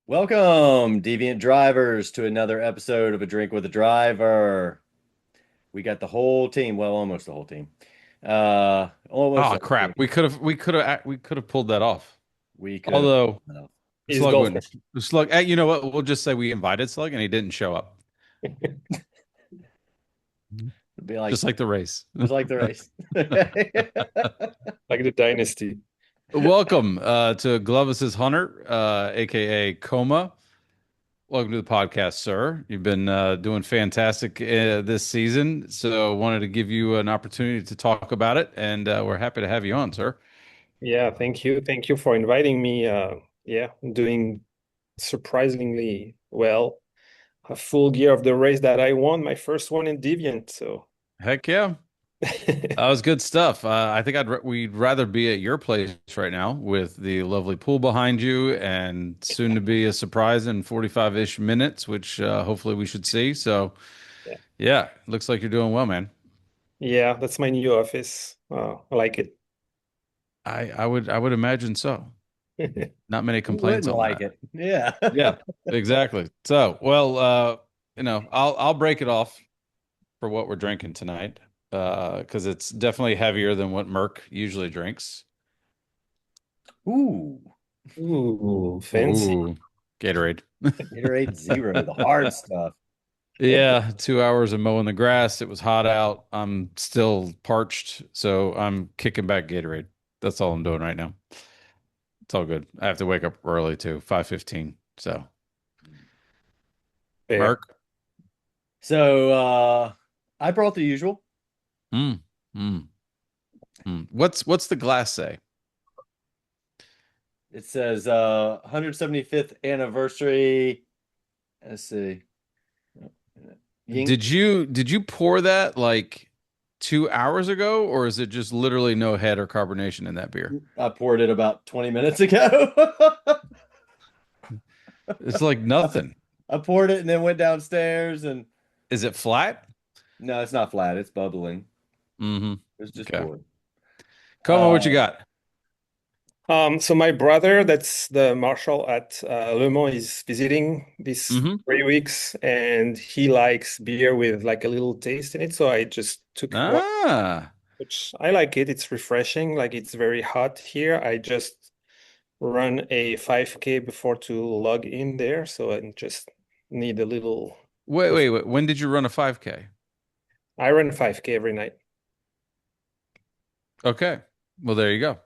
Welcome, deviant drivers, to another episode of A Drink with a Driver. We got the whole team, well, almost the whole team. Almost Oh the whole crap. team. We could have pulled that off. We could have. Although No. He's Slug golfing. wouldn't. Slug, you know what? We'll just say we invited Slug and he didn't show up. It'd be like Just like the race. just like the race. Like the dynasty. Welcome to Glovis's Hunter, aka Coma. Welcome to the podcast, sir. You've been doing fantastic this season, so wanted to give you an opportunity to talk about it, and we're happy to have you on, sir. Yeah, thank you. Thank you for inviting me. Yeah, I'm doing surprisingly well. A full gear of the race that I won, my first one in Deviant. So Heck yeah. That was good stuff. I think we'd rather be at your place right now with the lovely pool behind you and soon to be a surprise in 45-ish minutes, which hopefully we should see. So, yeah, yeah, looks like you're doing well, man. yeah, that's my new office. I like it. I would imagine so. Not many Who complaints wouldn't on like that. it? Yeah. Yeah, exactly. So, well, I'll break it off for what we're drinking tonight, because it's definitely heavier than what Merc usually drinks. Ooh, Ooh, fancy. Ooh, Gatorade. Gatorade Zero, the hard stuff. Yeah, 2 hours of mowing the grass. It was hot out. I'm still parched, so I'm kicking back Gatorade. That's all I'm doing right now. It's all good. I have to wake up early too, 5:15. So, Fair. Merc. So I brought the usual. Mm, mm, What's the glass say? It says 175th anniversary. Let's see. Ying. Did you pour that like 2 hours ago, or is it just literally no head or carbonation in that beer? I poured it about 20 minutes ago. It's like nothing. I poured it and then went downstairs and Is it flat? no, it's not flat. It's bubbling. Mm-hmm. It's just Okay. poured. Come on, what you Uh, got? So my brother, that's the marshal at Le Mans, is visiting these Mm-hmm. 3 weeks, and he likes beer with like a little taste in it. So I just took one, Ah. which I like it. It's refreshing. Like it's very hot here. I just run a 5K before to log in there, so I just need a little. Wait, ref- wait, wait. When did you run a 5K? I run 5K every night. Okay. Well, there you go.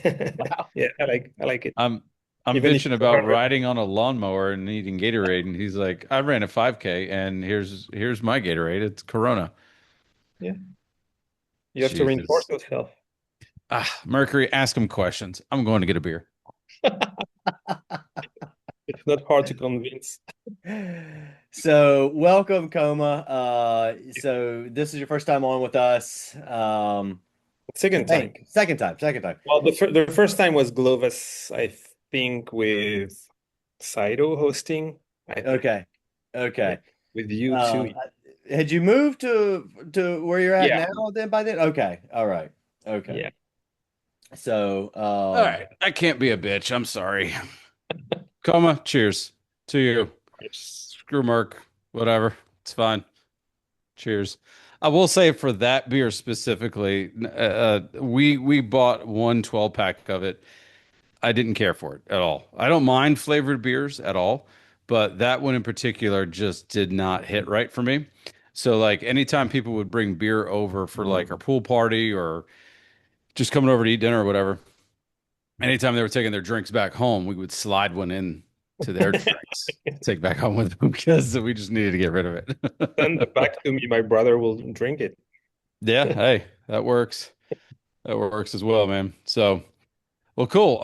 wow. Yeah, I like it. I'm I'm Even if bitching it's about 100. riding on a lawnmower and eating Gatorade, and he's like, I ran a 5K and here's my Gatorade. It's Corona. Yeah, you have to reinforce Jesus. yourself. Ah, Mercury, ask him questions. I'm going to get a beer. It's not hard to convince. So, welcome, Coma. So this is your first time on with us. I Second time. think second time. Well, the first time was Glovis, I think, with Saito hosting. I think Okay, okay. with you Um, too. had you moved to where you're at Yeah, now? Then by then, okay, all right, okay. yeah. So, All right. I can't be a bitch. I'm sorry. Coma, cheers to you. Screw Merc. Whatever. It's fine. Cheers. I will say for that beer specifically, we bought one 12 pack of it. I didn't care for it at all. I don't mind flavored beers at all, but that one in particular just did not hit right for me. So like anytime people would bring beer over for like our pool party or just coming over to eat dinner or whatever, anytime they were taking their drinks back home, we would slide one in to their drinks to take back home with them because we just needed to get rid of Send it. it back to me. My brother will drink it. Yeah, hey, that works. That works as well, man. So, well, cool.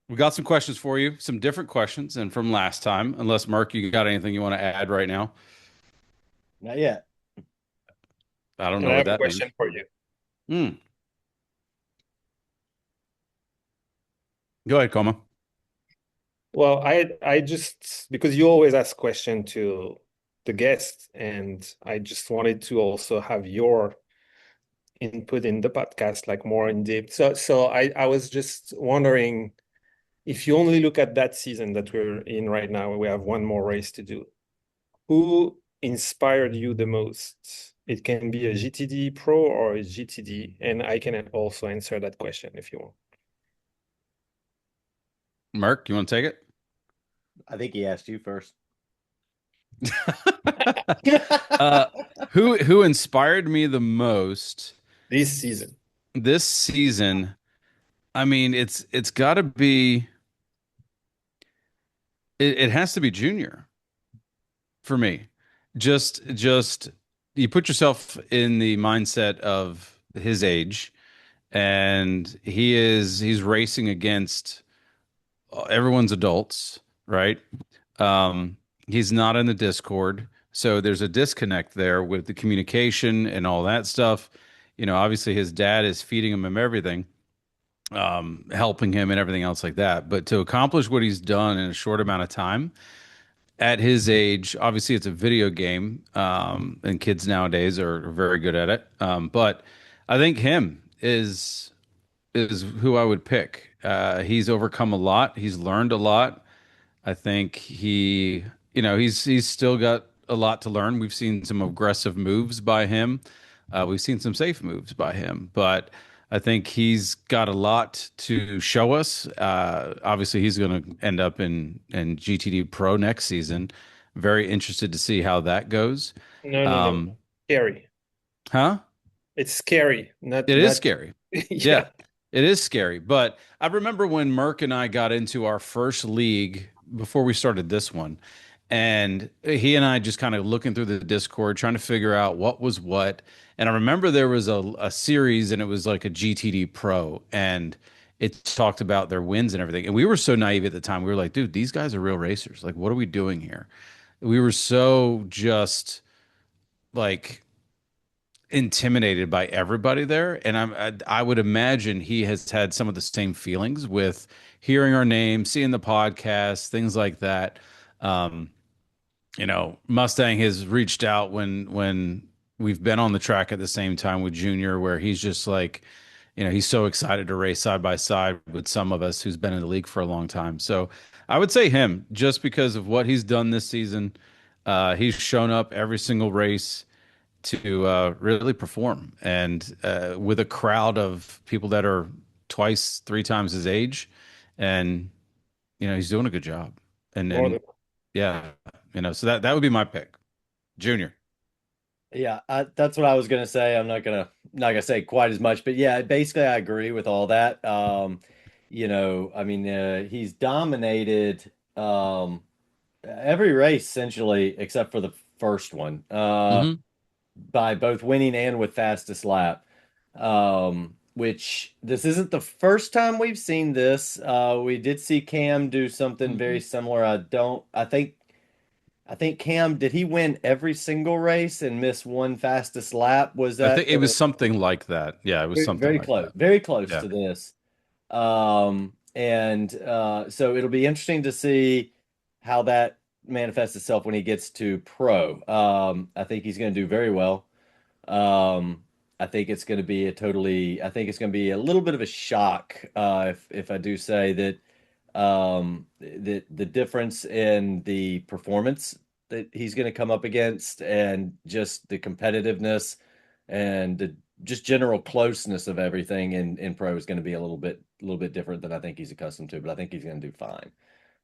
We got some questions for you, some different questions and from last time. Unless Mark, you got anything you want to add right now? not yet. I don't And know I what have a that means. question for you. Hmm. Go ahead, Coma. Well, I just because you always ask question to the guest, and I just wanted to also have your input in the podcast, like more in depth. So I was just wondering, if you only look at that season that we're in right now, we have one more race to do. Who inspired you the most? It can be a GTD Pro or a GTD, and I can also answer that question if you want. Mark, you want to take it? I think he asked you first. uh, who inspired me the most This season. this season? I mean, it's got to be it has to be Junior for me. Just you put yourself in the mindset of his age, and he's racing against everyone's adults, right? Um, he's not in the Discord, so there's a disconnect there with the communication and all that stuff. You know, obviously his dad is feeding him everything, helping him and everything else like that. But to accomplish what he's done in a short amount of time at his age, obviously it's a video game, and kids nowadays are very good at it. But I think him is who I would pick. He's overcome a lot. He's learned a lot. I think he's still got a lot to learn. We've seen some aggressive moves by him. We've seen some safe moves by him, but I think he's got a lot to show us. Obviously, he's going to end up in GTD Pro next season. Very interested to see how that goes. No, no, no. Um, Scary. huh? It's scary. Not It is not scary. Yeah, yeah. it is scary. But I remember when Merck and I got into our first league before we started this one, and he and I just kind of looking through the Discord, trying to figure out what was what. And I remember there was a series, and it was like a GTD Pro, and it talked about their wins and everything. And we were so naive at the time. We were like, dude, these guys are real racers. Like, what are we doing here? We were so just like intimidated by everybody there, and I would imagine he has had some of the same feelings with hearing our name, seeing the podcast, things like that. Um, Mustang has reached out when we've been on the track at the same time with Junior, where he's just like, he's so excited to race side by side with some of us who's been in the league for a long time. So I would say him just because of what he's done this season. He's shown up every single race to really perform, and with a crowd of people that are twice, three times his age, and he's doing a good job. And More than yeah, so that would be my pick, Junior. Yeah, that's what I was gonna say. I'm not gonna say quite as much, but yeah, basically I agree with all that. I mean, he's dominated every race essentially except for the first one, Hmm. by both winning and with fastest lap. Which this isn't the first time we've seen this. We did see Cam do something very Hmm. similar. I think Cam, did he win every single race and miss one fastest lap? Was I that think it was something like that. Yeah, it was very, something very like close, that. very close Yeah. to this? And so it'll be interesting to see how that manifests itself when he gets to pro. I think he's going to do very well. Um, I think it's going to be I think it's going to be a little bit of a shock, if I do say that, the difference in the performance that he's going to come up against, and just the competitiveness and the just general closeness of everything in pro is going to be a little bit different than I think he's accustomed to. But I think he's going to do fine.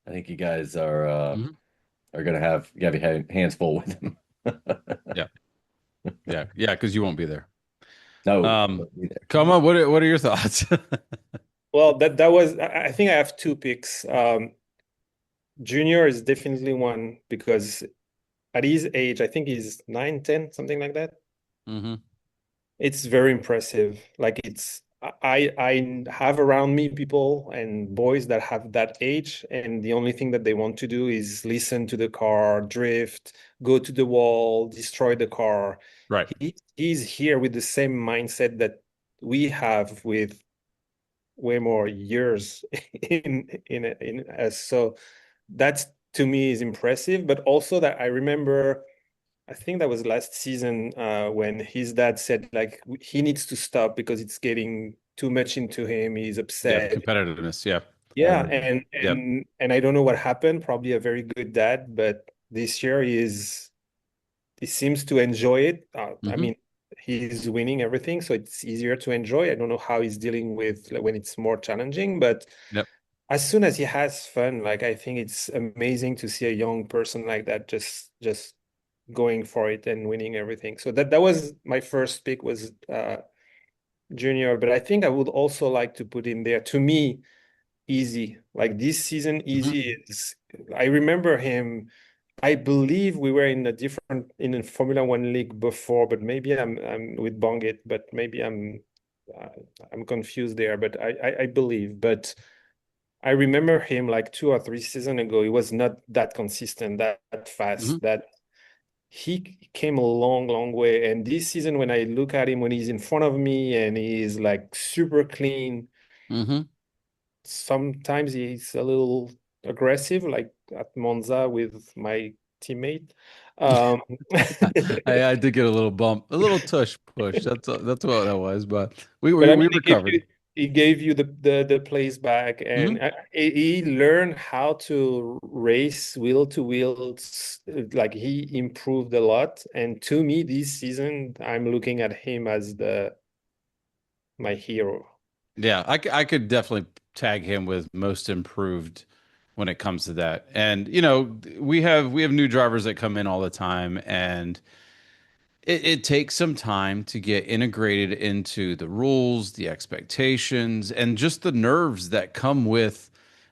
I think you guys Hmm. are going to have you have your hands full with him. Yeah. Yeah. Yeah. Because you won't be there. No, Um, won't be there. Coma, what are your thoughts? well, that was I think I have two picks. Junior is definitely one because at his age, I think he's 9, 10, something like that. Hmm. It's very impressive. Like I have around me people and boys that have that age, and the only thing that they want to do is listen to the car, drift, go to the wall, destroy the car. Right. He's here with the same mindset that we have with way more years in us. So that's to me is impressive, but also that I remember I think that was last season when his dad said like he needs to stop because it's getting too much into him. He's Yeah. upset. Competitiveness. Yeah. Yeah, Yep. and I don't know what happened. Probably a very good dad, but this year he seems to enjoy it. I Hmm. mean, he's winning everything, so it's easier to enjoy. I don't know how he's dealing with like, when it's more challenging, but Yep. as soon as he has fun, like I think it's amazing to see a young person like that just going for it and winning everything. So that was my first pick was Junior, but I think I would also like to put in there to me Easy. Like this season, Hmm. Easy is. I remember him. I believe we were in a different in a Formula One league before, but maybe I'm with Bongit, but maybe uh, I'm confused there. But I believe, but I remember him like 2 or 3 seasons ago. He was not that consistent, that Hmm. fast. That he came a long, long way. And this season, when I look at him when he's in front of me and he's like super clean, Hmm. sometimes he's a little aggressive, like at Monza with my teammate. Um, I did get a little bump, a little tush push. That's what that was, but we but we, I mean, we recovered. he gave you the place back, Hmm. and he learned how to race wheel to wheel. Like he improved a lot, and to me, this season, I'm looking at him as the my hero. Yeah, I could definitely tag him with most improved when it comes to that. And we have new drivers that come in all the time, and it takes some time to get integrated into the rules, the expectations, and just the nerves that come with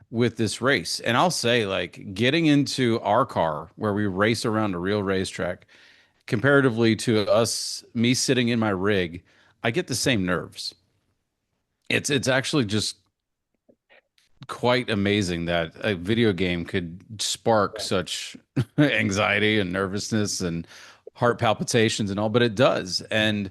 this race. And I'll say, like, getting into our car where we race around a real racetrack, comparatively to me sitting in my rig, I get the same nerves. It's actually just quite amazing that a video game could spark such anxiety and nervousness and heart palpitations and all, but it does. And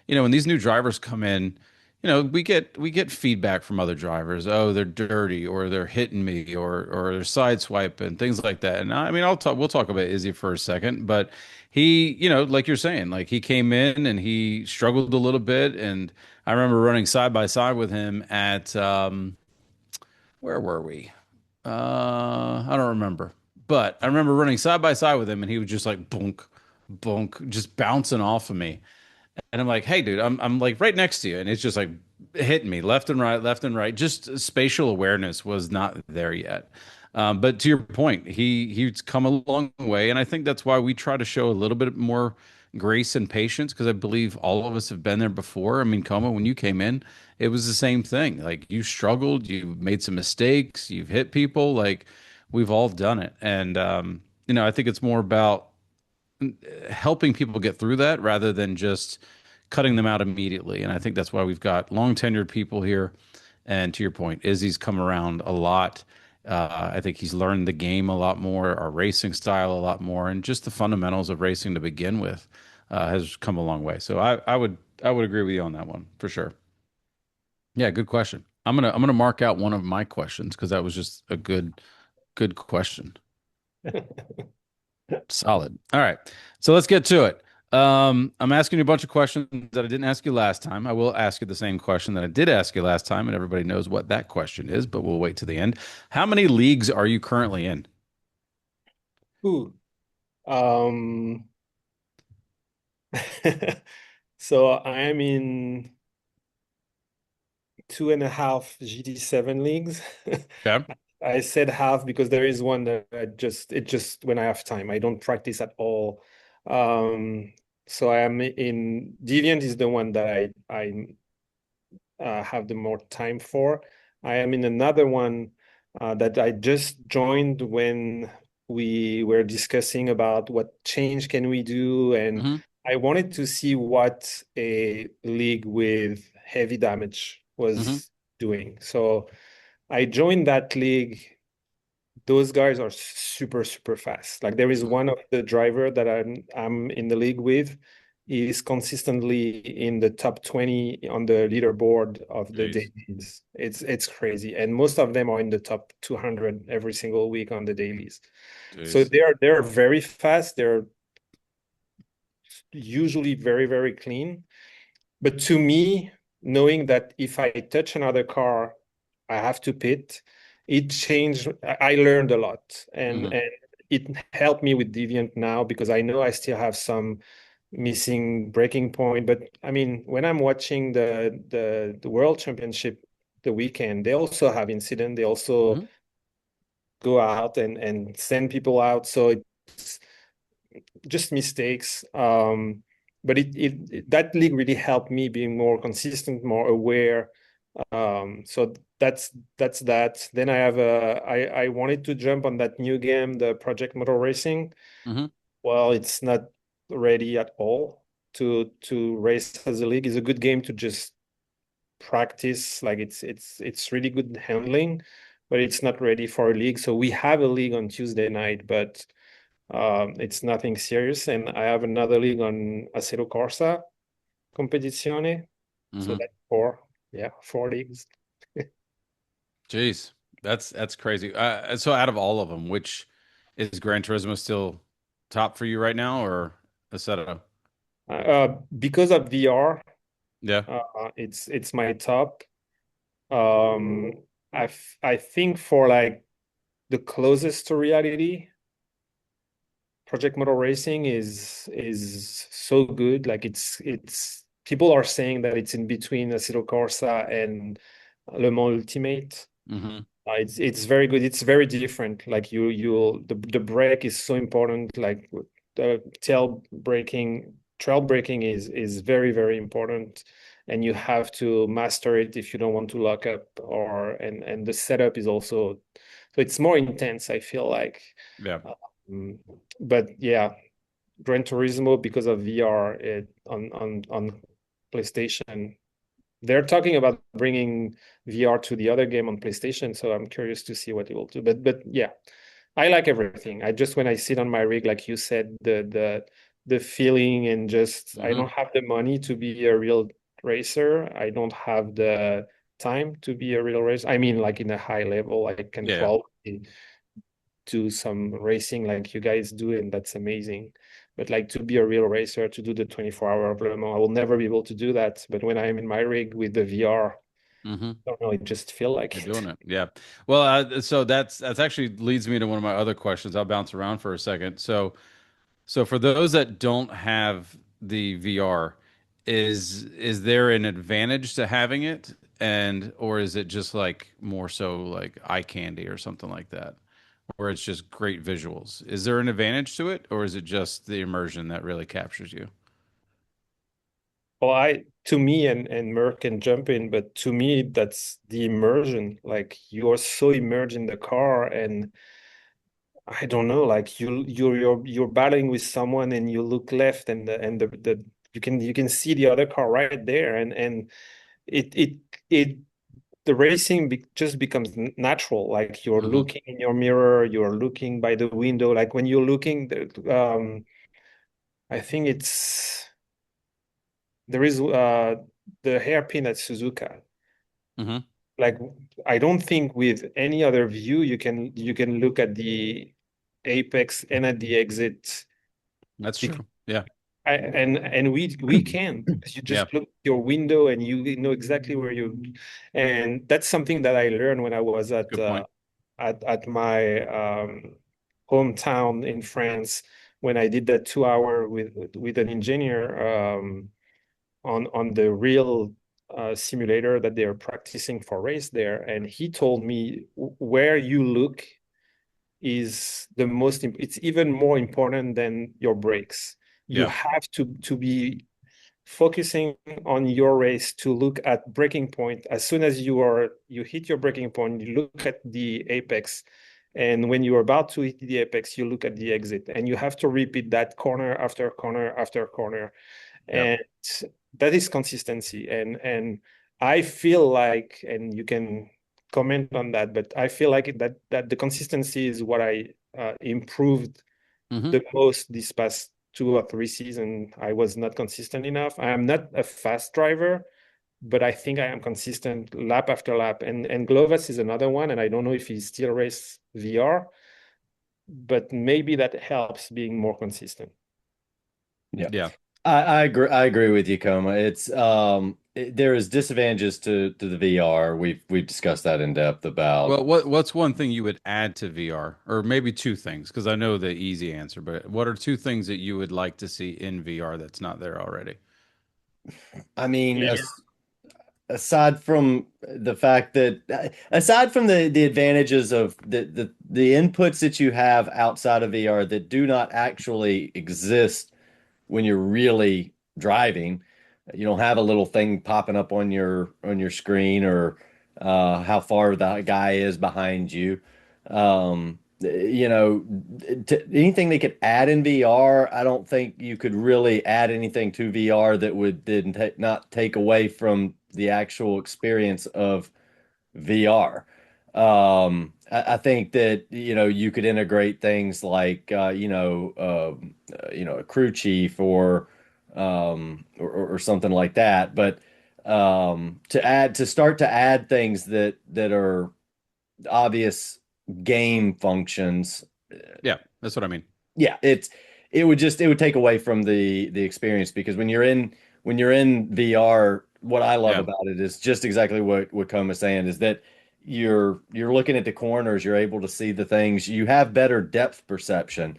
when these new drivers come in, we get feedback from other drivers. Oh, they're dirty, or they're hitting me, or they're sideswiping, things like that. And I mean, we'll talk about Izzy for a second, but he, like you're saying, like he came in and he struggled a little bit, and I remember running side by side with him at where were we? I don't remember, but I remember running side by side with him, and he was just like boonk, boonk, just bouncing off of me. And I'm like, hey, dude, I'm like right next to you. And it's just like hitting me left and right, left and right. Just spatial awareness was not there yet. But to your point, he's come a long way. And I think that's why we try to show a little bit more grace and patience, because I believe all of us have been there before. I mean, Coma, when you came in, it was the same thing. Like you struggled, you made some mistakes, you've hit people. Like we've all done it. And, I think it's more about helping people get through that rather than just cutting them out immediately. And I think that's why we've got long tenured people here. And to your point, Izzy's come around a lot. I think he's learned the game a lot more, our racing style a lot more, and just the fundamentals of racing to begin with has come a long way. So I would agree with you on that one for sure. Yeah, good question. I'm gonna mark out one of my questions because that was just a good question. Solid. All right. So let's get to it. I'm asking you a bunch of questions that I didn't ask you last time. I will ask you the same question that I did ask you last time, and everybody knows what that question is, but we'll wait to the end. How many leagues are you currently in? Ooh. Um, so I am in 2.5 GT7 leagues. Okay. I said half because there is one that it just when I have time. I don't practice at all. Um, so I am in Deviant is the one that I have the more time for. I am in another one that I just joined when we were discussing about what change can we do, and Hmm. I wanted to see what a league with heavy damage Hmm. was doing. So I joined that league. Those guys are super, super fast. Like there is one of the driver that I'm in the league with. He is consistently in the top 20 on the leaderboard of the Jeez. dailies. It's crazy. And most of them are in the top 200 every single week on the dailies. So Jeez. they're very fast. They're usually very, very clean. But to me, knowing that if I touch another car I have to pit. It changed. I learned a lot, Hmm. and it helped me with Deviant now because I know I still have some missing breaking point. But I mean, when I'm watching the World Championship the weekend, they also have incident. They also Hmm. go out and send people out. So it's just mistakes. But that league really helped me being more consistent, more aware. So that's that. Then I wanted to jump on that new game, the Project Motor Racing. Hmm. Well, it's not ready at all to race as a league. It's a good game to just practice. Like it's really good handling, but it's not ready for a league. So we have a league on Tuesday night, but it's nothing serious. And I have another league on Assetto Corsa Competizione. So Hmm. that's four. Yeah, four leagues. Jeez, that's crazy. So out of all of them, which is Gran Turismo still top for you right now, or Assetto? Because of VR, Yeah. it's my top. Um, I think for like the closest to reality, Project Motor Racing is so good. Like it's people are saying that it's in between Assetto Corsa and Le Mans Ultimate. Hmm. It's very good. It's very different. Like the brake is so important. Like the trail braking is very very important, and you have to master it if you don't want to lock up. Or and the setup is also so it's more intense. I feel like, Yeah. um, but yeah, Gran Turismo because of VR on PlayStation. They're talking about bringing VR to the other game on PlayStation, so I'm curious to see what it will do. But yeah, I like everything. I just when I sit on my rig, like you said, the feeling and just I Hmm. don't have the money to be a real racer. I don't have the time to be a real racer. I mean, like in a high level, I can Yeah. probably do some racing like you guys do, and that's amazing. But like to be a real racer, to do the 24-hour of Le Mans, I will never be able to do that. But when I'm in my rig with the VR, Hmm. I don't know, it just feel like You're it. doing it. Yeah. Well, so that's actually leads me to one of my other questions. I'll bounce around for a second. So for those that don't have the VR, is there an advantage to having it, and or is it just like more so like eye candy or something like that, where it's just great visuals? Is there an advantage to it, or is it just the immersion that really captures you? Well, I to me and Merck can jump in, but to me that's the immersion. Like you are so immersed in the car, and I don't know, like you're battling with someone, and you look left, and the you can see the other car right there, and it it it the racing just becomes natural. Like you're Hmm. looking in your mirror, you're looking by the window. Like when you're looking, I think there is the hairpin at Suzuka. Hmm. Like I don't think with any other view you can look at the apex and at the exit. That's true. Yeah. And we can because you Yeah. just look your window and you know exactly where you. And that's something that I learned when I was Good point. at my hometown in France when I did that 2 hour with an engineer on the real simulator that they are practicing for race there. And he told me where you look is it's even more important than your brakes. You Yeah. have to be focusing on your race to look at breaking point. As soon as you hit your breaking point, you look at the apex. And when you're about to hit the apex, you look at the exit. And you have to repeat that corner after corner after corner. Yeah. And that is consistency. And I feel like, and you can comment on that, but I feel like that the consistency is what I improved Hmm. the most this past 2 or 3 seasons. I was not consistent enough. I am not a fast driver, but I think I am consistent lap after lap. And Glovis is another one, and I don't know if he still race VR, but maybe that helps being more consistent. Yeah. Yeah. I agree with you, Coma. It's there is disadvantages to the VR. We've discussed that in depth about. Well, what's one thing you would add to VR, or maybe two things? Because I know the easy answer, but what are two things that you would like to see in VR that's not there already? I mean, Yeah. aside from the fact that aside from the advantages of the inputs that you have outside of VR that do not actually exist when you're really driving. You don't have a little thing popping up on your screen or how far the guy is behind you. Anything they could add in VR, I don't think you could really add anything to VR that would did not take away from the actual experience of VR. I think that you could integrate things like a crew chief or something like that. But to start to add things that are obvious game functions, Yeah, that's what I mean. yeah, it would take away from the experience because when you're in VR, what I love Yeah, about it is just exactly what Coma's saying is that you're looking at the corners, you're able to see the things, you have better depth perception.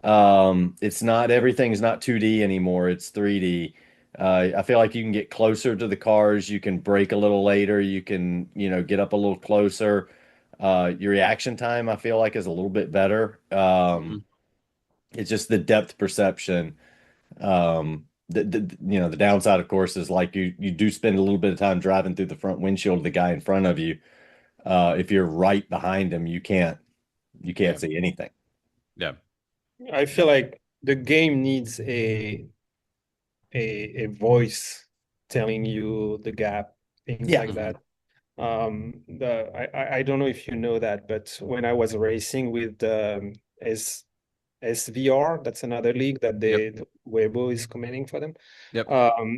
It's not everything's not 2D anymore, it's 3D. I feel like you can get closer to the cars, you can brake a little later, you can, get up a little closer. Your reaction time, I feel like, is a little bit better. hmm It's just the depth perception. The downside, of course, is like you do spend a little bit of time driving through the front windshield of the guy in front of you. If you're right behind him, you yeah, can't see anything. yeah, I yeah, feel like the game needs a voice telling you the gap, things Yeah. like hmm that. I don't know if you know that, but when I was racing with S SVR, that's another league that yep, the Weibo is commenting for them. yep.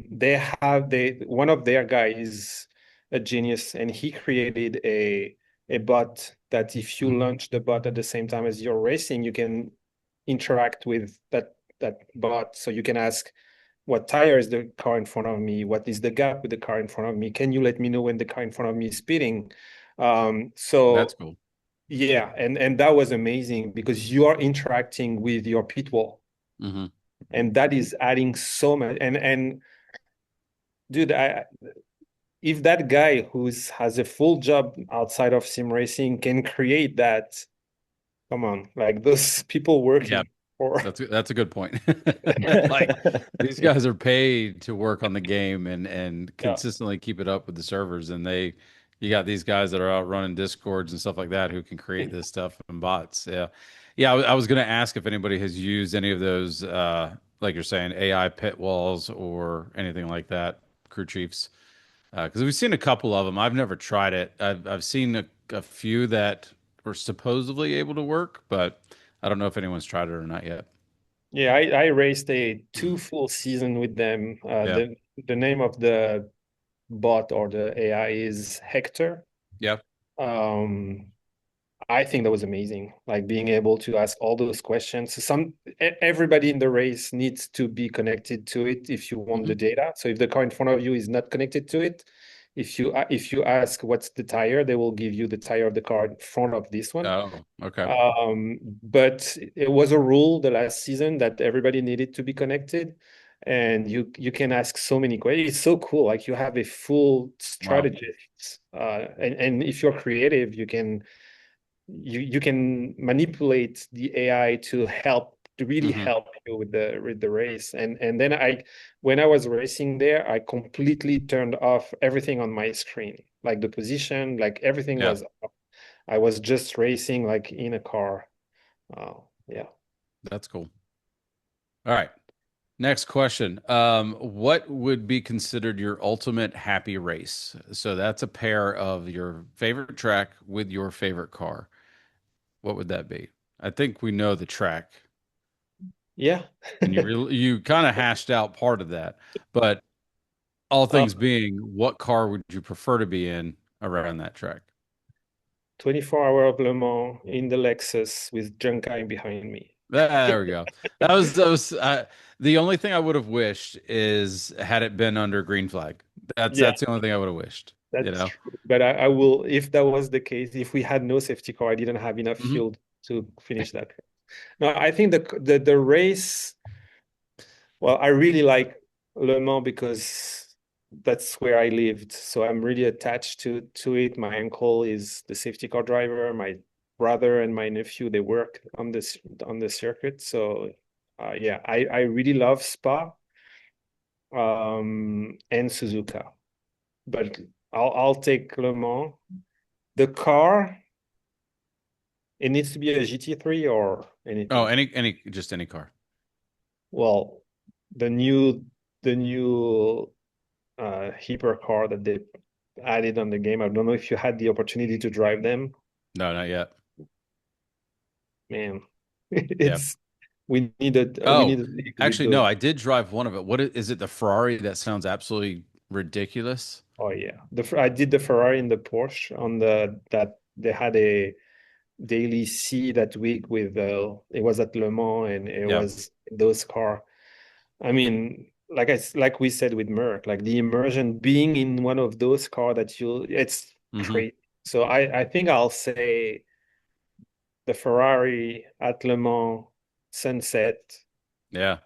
They one of their guys is a genius, and he created a bot that if you launch the bot at the same time as you're racing, you can interact with that bot. So you can ask, what tire is the car in front of me? What is the gap with the car in front of me? Can you let me know when the car in front of me is speeding? That's So cool. yeah, and that was amazing because you are interacting with your pit wall, hmm and that is adding so much. And dude, if that guy who's has a full job outside of sim racing can create that, come on, like those people Yeah, working for, that's a good point. Like these guys are paid to work on the game and yeah. consistently keep it up with the servers, and you got these guys that are out running discords and stuff like that who can create this stuff and bots. Yeah, yeah. I was gonna ask if anybody has used any of those, like you're saying, AI pit walls or anything like that, crew chiefs, because we've seen a couple of them. I've never tried it. I've seen a few that were supposedly able to work, but I don't know if anyone's tried it or not yet. Yeah, I raced a two full season with them. Yeah. The name of the bot or the AI is Hector. Yeah. Um, I think that was amazing. Like being able to ask all those questions. Everybody in the race needs to be connected to it if you want hmm the data. So if the car in front of you is not connected to it, if you ask what's the tire, they will give you the tire of the car in front of this one. Oh, okay. But it was a rule the last season that everybody needed to be connected, and you can ask so many questions. It's so cool. Like you have a full Wow. strategist, and if you're creative, you can manipulate the AI to help to really hmm help you with the race. And then when I was racing there, I completely turned off everything on my screen, like the position, like everything Yeah, was off. I was just racing like in a car. Yeah. that's cool. All right. Next question. What would be considered your ultimate happy race? So that's a pair of your favorite track with your favorite car. What would that be? I think we know the track, Yeah. and you kind of hashed out part of that. But all Uh, things being, what car would you prefer to be in around that track? 24 hour of Le Mans in the Lexus with Junkai behind me. There we go. that was the only thing I would have wished is had it been under green flag. Yeah, that's the only thing I would have wished, you that's know. true. But I will, if that was the case, if we had no safety car, I didn't have enough Hmm. fuel to finish that. No, I think the race, well, I really like Le Mans because that's where I lived. So I'm really attached to it. My uncle is the safety car driver. My brother and my nephew, they work on the circuit. So yeah, I really love Spa and Suzuka. But I'll take Le Mans. The car, it needs to be a GT3 or Oh, anything. just any car. Well, the new hypercar that they added on the game. I don't know if you had the opportunity to drive them. No, not yet. Man, Yeah. it's we need Oh, a league with actually, those. no, I did drive one of it. Is it the Ferrari that sounds absolutely ridiculous? Oh yeah, I did the Ferrari and the Porsche on the that they had a daily C that week with it was at Le Mans and it Yeah. was those car. I mean, like we said with Merck, like the immersion being in one of those car that it's Hmm. crazy. So I think I'll say the Ferrari at Le Mans Sunset Yeah.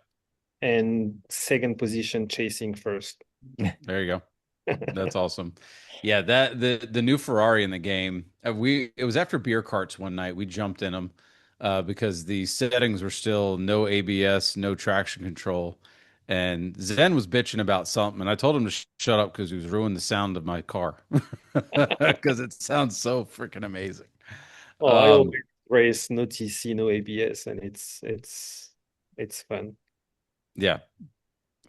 and second position chasing first. There you go. That's awesome. Yeah, that the new Ferrari in the game. We it was after beer carts one night. We jumped in them because the settings were still no ABS, no traction control, and Zen was bitching about something, and I told him to shut up because he was ruining the sound of my car because it sounds so freaking amazing. Oh, I Um, always race no TC, no ABS, and it's fun. yeah,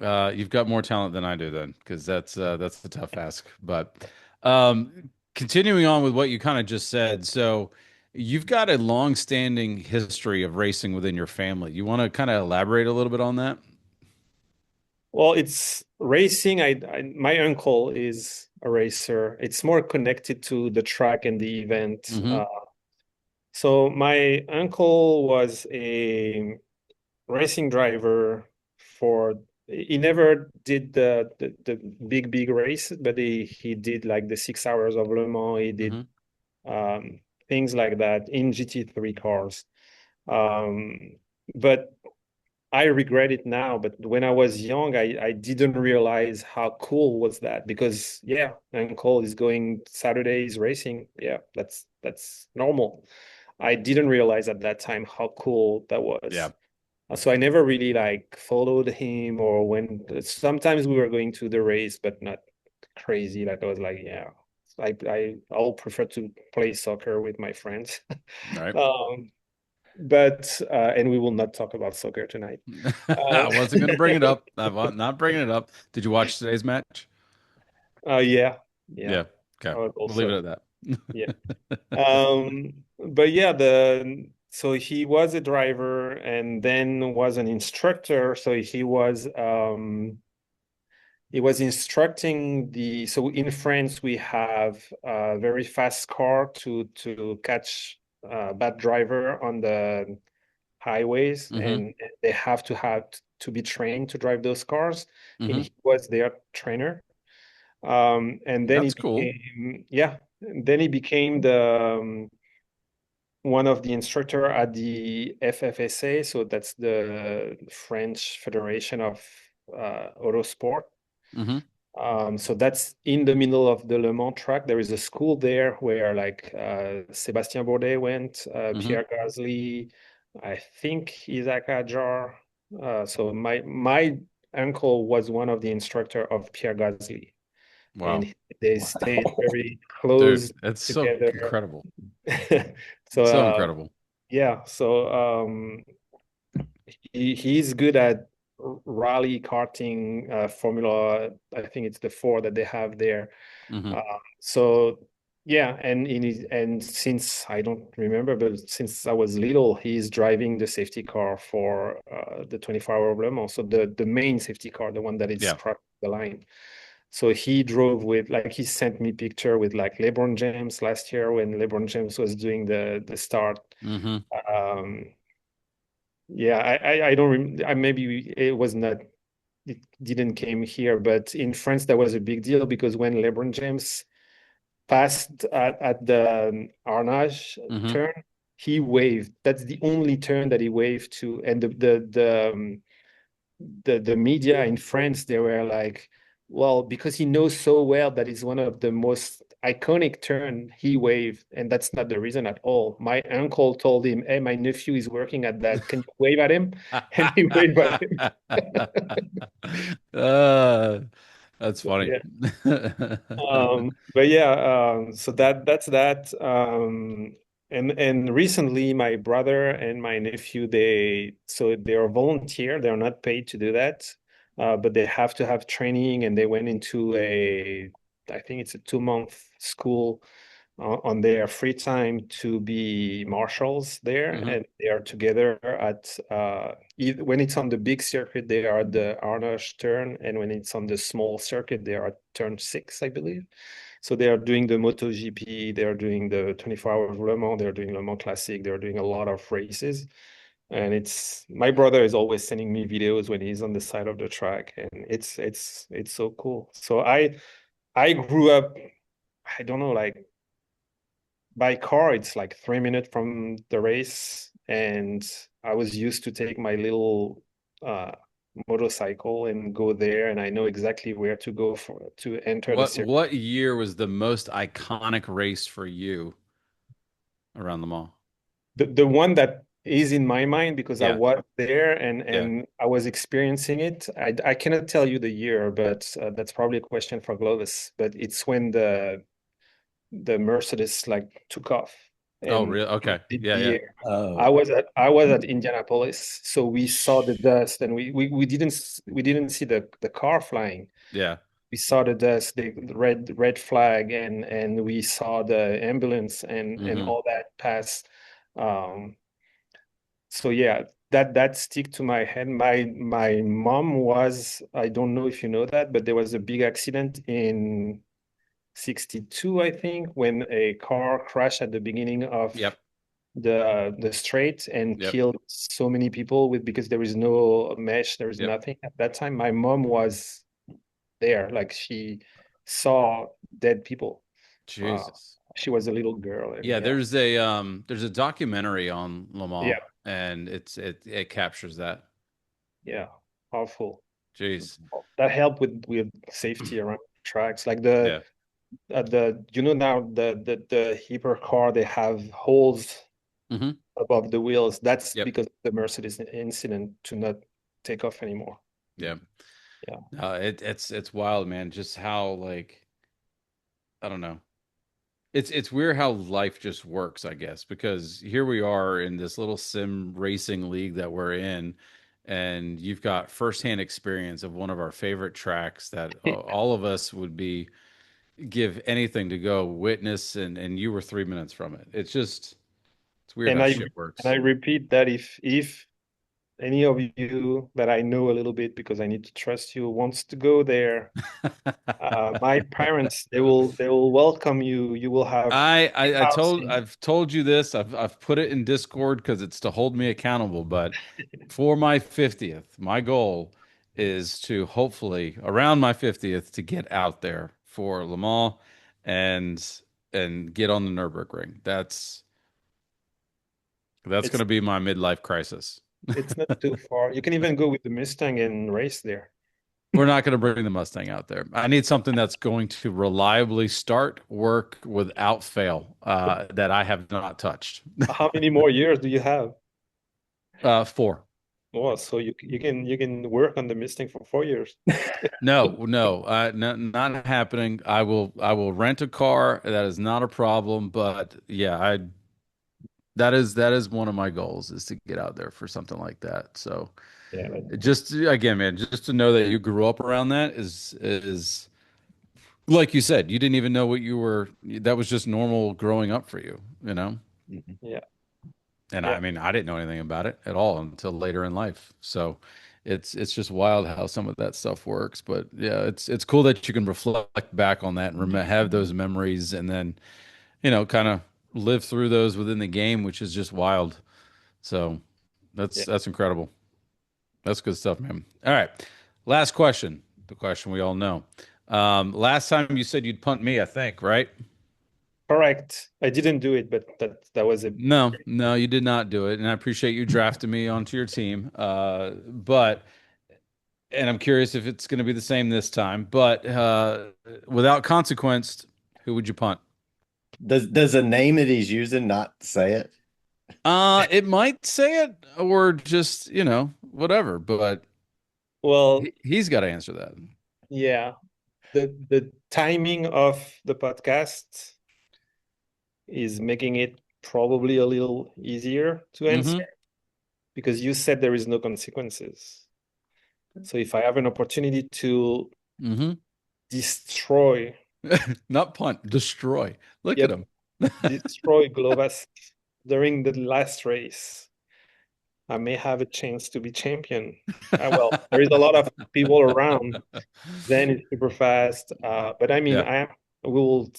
you've got more talent than I do then, because that's the tough ask. But continuing on with what you kind of just said, so you've got a long-standing history of racing within your family. You want to kind of elaborate a little bit on that? Well, it's racing. My uncle is a racer. It's more connected to the track and the event. Hmm. So my uncle was a racing driver for he never did the big race, but he did like the 6 hours of Le Mans. He did Hmm. um, things like that in GT3 cars. Um, but I regret it now, but when I was young, I didn't realize how cool was that because yeah, Uncle is going Saturdays racing. Yeah, that's normal. I didn't realize at that time how cool that Yeah. was. So I never really like followed him or when sometimes we were going to the race, but not crazy. Like I was like, yeah, I'll prefer to play soccer with my friends. All right. Um, but and we will not talk about soccer tonight. I Uh, wasn't going to bring it up. I'm not bringing it up. Did you watch today's match? yeah, yeah. Yeah. Okay. I was We'll leave also it at yeah. that. But yeah, the so he was a driver and then was an instructor. So he was instructing the so in France we have a very fast car to catch bad driver on the highways Hmm. and they have to be trained to drive those cars and Hmm. he was their trainer. And then he That's cool. became, yeah, then he became the one of the instructor at the FFSA, so that's the French Federation of Autosport. Hmm. So that's in the middle of the Le Mans track. There is a school there where like Sébastien Bourdais went, Hmm. Pierre Gasly, I think Isaac Adjar. So my uncle was one of the instructor of Pierre Gasly, Wow. and they stayed very close Dude, that's so together. incredible. So So incredible. yeah, so he's good at rally karting, Formula. I think it's the four that they have there. Hmm. Uh, so yeah, and since I don't remember, but since I was little, he's driving the safety car for the 24-hour Le Mans. So the main safety car, the one that is Yeah. crossing the line. So he drove with like he sent me picture with like LeBron James last year when LeBron James was doing the start. Hmm. Um, yeah, I don't I maybe it was not. it didn't came here, but in France that was a big deal because when LeBron James passed at the Arnage Hmm. turn, he waved. That's the only turn that he waved to, and the media in France, they were like, well, because he knows so well that it's one of the most iconic turn, he waved, and that's not the reason at all. My uncle told him, "Hey, my nephew is working at that. Can you wave at him?" And he waved at him. uh, that's funny. Yeah. But yeah, so that's that. And recently my brother and my nephew, they are volunteer, they're not paid to do that. But they have to have training and they went into I think it's a 2 month school on their free time to be marshals there, Hmm. and they are together at when it's on the big circuit, they are at the Arnosch turn, and when it's on the small circuit, they are at turn 6, I believe. So they are doing the MotoGP, they are doing the 24 hours Le Mans, they're doing Le Mans Classic, they're doing a lot of races. And it's my brother is always sending me videos when he's on the side of the track, and it's so cool. So I grew up, I don't know, like by car, it's like 3 minutes from the race, and I was used to take my little uh, motorcycle and go there, and I know exactly where to go for to enter the circuit. What year was the most iconic race for you around the mall? The one that is in my mind because I Yeah, was there and yeah. I was experiencing it. I cannot tell you the year, but that's probably a question for Glovis. But it's when the Mercedes like took off Oh, and really? Okay. did Yeah, the yeah, air. Oh, I was at Indianapolis, so we saw the dust, and we didn't see the car flying. yeah. We saw the dust, the red flag, and we saw the ambulance and Hmm. all that pass. Um, so yeah, that stick to my head. My mom was, I don't know if you know that, but there was a big accident in 62, I think, when a car crashed at the beginning of Yep, the straight and yep, killed so many people with because there is no mesh, there is yep. nothing. At that time, my mom was there, like she saw dead people. Uh, Jesus. she was a little girl, and Yeah, yeah, there's a documentary on yeah, Lamar, and it captures that. yeah, awful. Jeez. That helped with safety around tracks, like Yeah. the you know now the hypercar they have holes Hmm. above the wheels. That's Yep. because of the Mercedes incident to not take off anymore. Yeah. Yeah. It's wild, man. Just how like I don't know. It's weird how life just works, I guess, because here we are in this little sim racing league that we're in, and you've got firsthand experience of one of our favorite tracks that all of us would be give anything to go witness, and you were 3 minutes from it. It's weird And how I shit and I works. repeat that if any of you that I know a little bit because I need to trust you wants to go there, my parents they will welcome you. You will have free housing. I've told you this. I've put it in Discord because it's to hold me accountable. But for my 50th, my goal is to hopefully around my 50th to get out there for Le Mans and get on the Nürburgring. That's going It's to be my midlife crisis. it's not too far. You can even go with the Mustang and race there. We're not going to bring the Mustang out there. I need something that's going to reliably start, work without fail, that I have not touched. How many more years do you have? Four. Oh, so you can work on the Mustang for 4 years. No, not happening. I will rent a car. That is not a problem. But yeah, I that is one of my goals is to get out there for something like that. So Yeah, just again, man, just to know that you grew up around that is like you said, you didn't even know what you were. That was just normal growing up for you, you know. mhm. yeah, And yeah. I mean, I didn't know anything about it at all until later in life. So it's just wild how some of that stuff works. But yeah, it's cool that you can reflect back on that and have those memories, and then kind of live through those within the game, which is just wild. So Yeah. that's incredible. That's good stuff, man. All right, Last question. The question we all know. Last time you said you'd punt me, I think, right? Correct. I didn't do it, but that was a No, no, you did not do it, and I appreciate you drafting me onto your team. But and I'm curious if it's going to be the same this time. But without consequence, who would you punt? Does a name that he's using not say it? It might say it or just, whatever, but well, he's got to answer that. yeah. The timing of the podcast is making it probably a little easier to answer Mm-hmm. because you said there is no consequences. So if I have an opportunity to Mm-hmm. destroy, Not punt, destroy. Look at yep, him. destroy Globus during the last race, I may have a chance to be champion. Well, there is a lot of people around. Zen is super fast, but I mean, Yeah. I will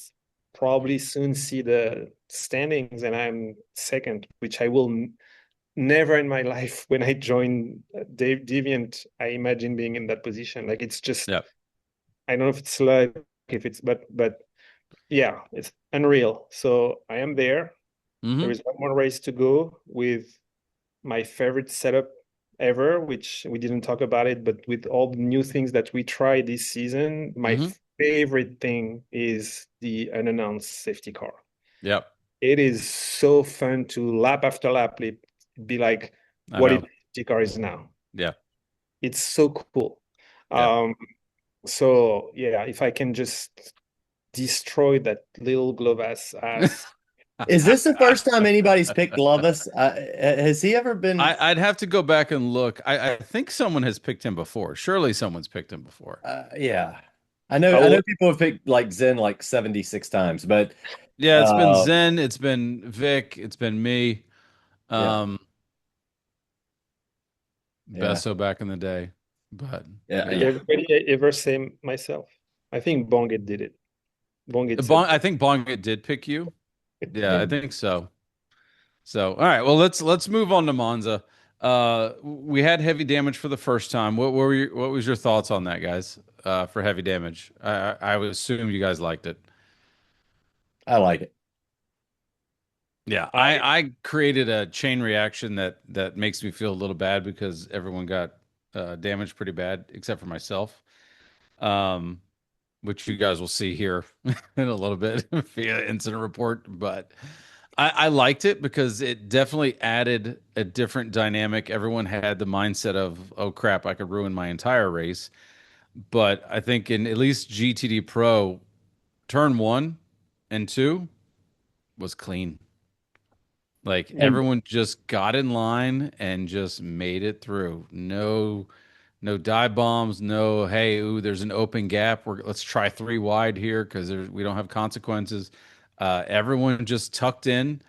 probably soon see the standings, and I'm second, which I will never in my life. When I joined Deviant, I imagine being in that position. Like it's just, Yeah. I don't know if it's luck, if it's, but yeah, it's unreal. So I am there. There Mm-hmm. is one more race to go with my favorite setup ever, which we didn't talk about it, but with all the new things that we tried this season, my Mm-hmm. favorite thing is the unannounced safety car. Yep. It is so fun to lap after lap be like I what know. it safety car is now. Yeah. It's so cool. Yeah. Um, so yeah, if I can just destroy that little glove ass. Is this the first time anybody's picked Glovis? Has he ever been? I'd have to go back and look. I think someone has picked him before. Surely someone's picked him before. Yeah, I I know will, people have picked like Zen like 76 times, but Yeah, it's been uh, Zen, it's been Vic, it's been me. yeah, Um, yeah, Besso back in the day. But yeah, yeah. yeah. everybody ever say myself. I think Bongit did it. Bongit said I think Bonga did pick you. Yeah, I Yeah. think so. So, all right. Well, let's move on to Monza. We had heavy damage for the first time. What was your thoughts on that, guys? For heavy damage, I would assume you guys liked it. I like it. Yeah, I I created a chain reaction that makes me feel a little bad because everyone got damaged pretty bad except for myself. Um, which you guys will see here in a little bit via incident report. But I liked it because it definitely added a different dynamic. Everyone had the mindset of, oh crap, I could ruin my entire race. But I think in at least GTD Pro, turn one and two was clean. Like And everyone just got in line and just made it through. No dive bombs. No, hey, ooh, there's an open gap. Let's try three wide here because we don't have consequences. Everyone just tucked in,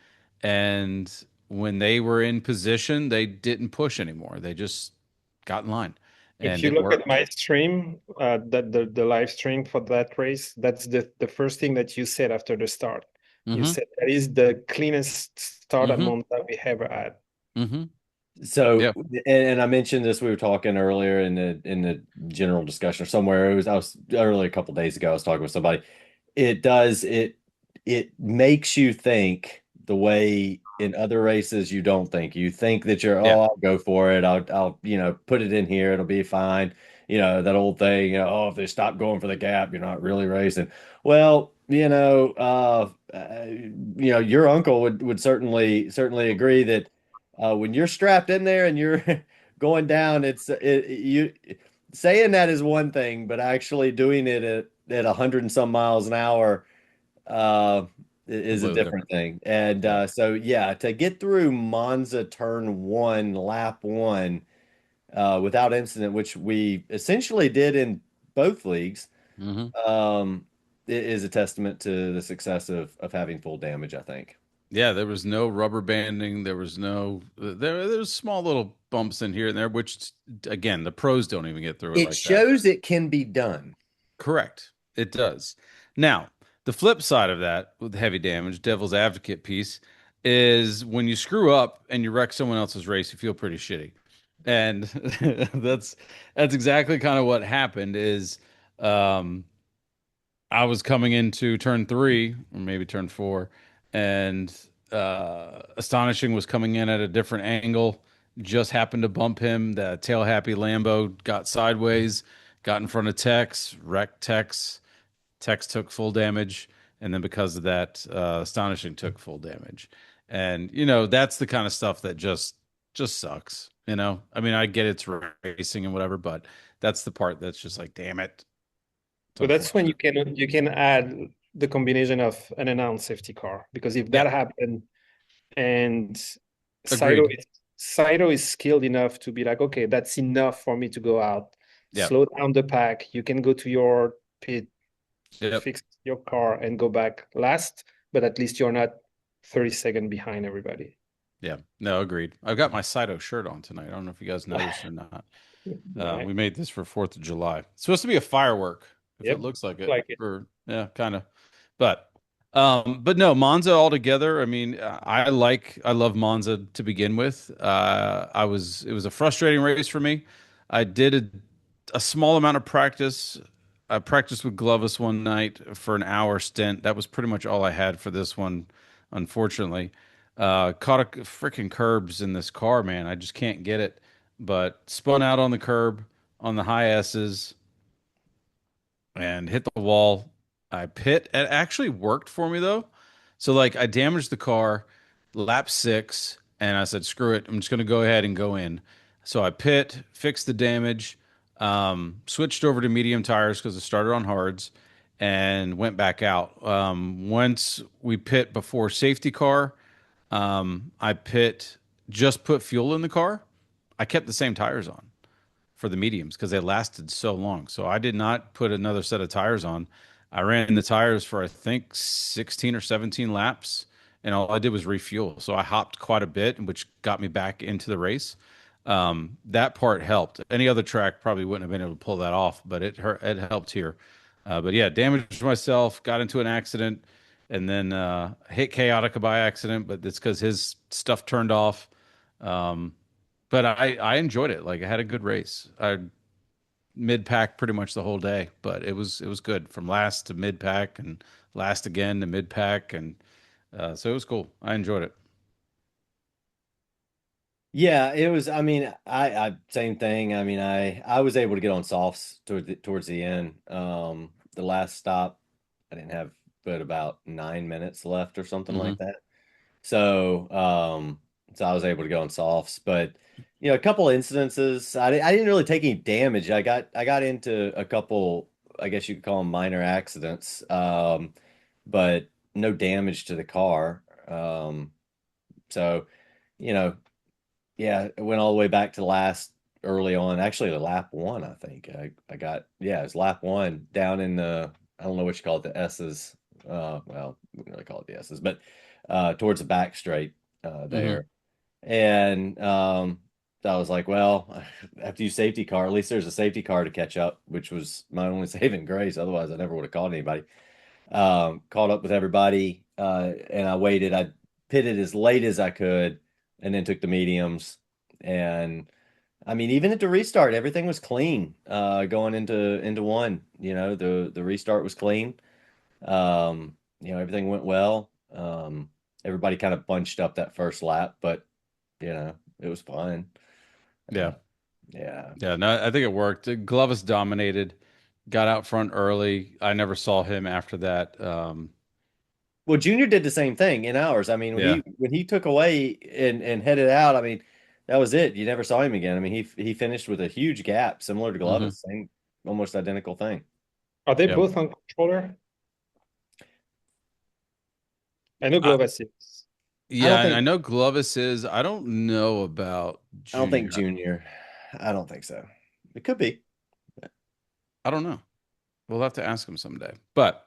and when they were in position, they didn't push anymore. They just got in line, if and you it look at worked. my stream, that the live stream for that race, that's the first thing that you said after the start. You Mm-hmm. said that is the cleanest start at Mm-hmm. Monza we ever had. Mm-hmm. so, Yeah. and I mentioned this, we were talking earlier in the general discussion or somewhere. I was earlier a couple days ago. I was talking with somebody. It does it makes you think the way in other races you don't think. You think that you're, Yeah. oh, I'll go for it. I'll put it in here. It'll be fine. That old thing, oh, if they stop going for the gap, you're not really racing. Well, your uncle would certainly agree that when you're strapped in there and you're going down, you saying that is one thing, but actually doing it at 100 and some miles an hour is a Completely different different. thing. And Yeah. so, yeah, to get through Monza turn one, lap one, without incident, which we essentially did in both leagues, Mm-hmm. it is a testament to the success of having full damage, I think. Yeah, there was no rubber banding. There was no there's small little bumps in here and there, which again, the pros don't even get through it It like that. shows it can be done. Correct. It does. Now, the flip side of that with heavy damage, devil's advocate piece, is when you screw up and you wreck someone else's race, you feel pretty shitty. And that's that's exactly kind of what happened is um I was coming into turn three or maybe turn four, and Astonishing was coming in at a different angle. Just happened to bump him. The tail happy Lambo got sideways, got in front of Tex, wrecked Tex. Tex took full damage, and then because of that, Astonishing took full damage. And that's the kind of stuff that just sucks. I mean, I get it's racing and whatever, but that's the part that's just like, damn it, it's But that's when unfortunate. you can add the combination of an announced safety car, because if that Yeah, happened and Saito agreed. is Saito is skilled enough to be like, okay, that's enough for me to go out, Yeah, slow down the pack. You can go to your pit, yep. fix your car, and go back last, but at least you're not 30 seconds behind everybody. Yeah, no, agreed. I've got my Saito shirt on tonight. I don't know if you guys noticed or not. Nice. We made this for 4th of July. It's supposed to be a firework, if it Yep. looks like it. Like it. For yeah, kind of. But but no, Monza altogether. I mean, I love Monza to begin with. It was a frustrating race for me. I did a small amount of practice. I practiced with Glovis one night for an hour stint. That was pretty much all I had for this one, unfortunately. Caught a freaking curbs in this car, man. I just can't get it. But spun out on the curb on the high S's and hit the wall. I pit. It actually worked for me though. So like I damaged the car, lap six, and I said, screw it. I'm just gonna go ahead and go in. So I pit, fixed the damage, switched over to medium tires because it started on hards, and went back out. Once we pit before safety car, I pit just put fuel in the car. I kept the same tires on for the mediums because they lasted so long. So I did not put another set of tires on. I ran the tires for I think 16 or 17 laps, and all I did was refuel. So I hopped quite a bit, which got me back into the race. That part helped. Any other track probably wouldn't have been able to pull that off, but it hurt. It helped here. But yeah, damaged myself, got into an accident, and then hit Chaotica by accident. But it's because his stuff turned off. Um, but I enjoyed it. Like I had a good race. I mid pack pretty much the whole day, but it was good from last to mid pack and last again to mid pack, and so it was cool. I enjoyed it. Yeah, it was. I mean, I same thing. I mean, I was able to get on softs towards the end. The last stop, I didn't have but about 9 minutes left or something like Hmm. that. So, so I was able to go on softs, but a couple incidences, I didn't really take any damage. I got into a couple, I guess you could call them minor accidents, but no damage to the car. So, you know, yeah, it went all the way back to last early on. Actually, the lap one, I think I got, yeah, it was lap one down in the, I don't know what you call it, the S's. Well, we don't really call it the S's, but towards the back straight Hmm. there. And I was like, well, I have to use safety car. At least there's a safety car to catch up, which was my only saving grace. Otherwise, I never would have caught anybody. Caught up with everybody, and I waited. I pitted as late as I could, and then took the mediums. And I mean, even at the restart, everything was clean. Going into one, the restart was clean. Everything went well. Everybody kind of bunched up that first lap, but it was fine. Yeah, Yeah. yeah. No, I think it worked. Glovis dominated, got out front early. I never saw him after that. Well, Junior did the same thing in ours. I mean, when Yeah. he took away and headed out, I mean, that was it. You never saw him again. I mean, he finished with a huge gap, similar to Hmm. Glovis, same, almost identical thing. Are they Yeah. both on controller? I know I, Glovis is. I yeah, don't I think know Glovis is. I don't know about I don't think Junior. Junior. I don't think so. It could be. I don't know. We'll have to ask him someday. But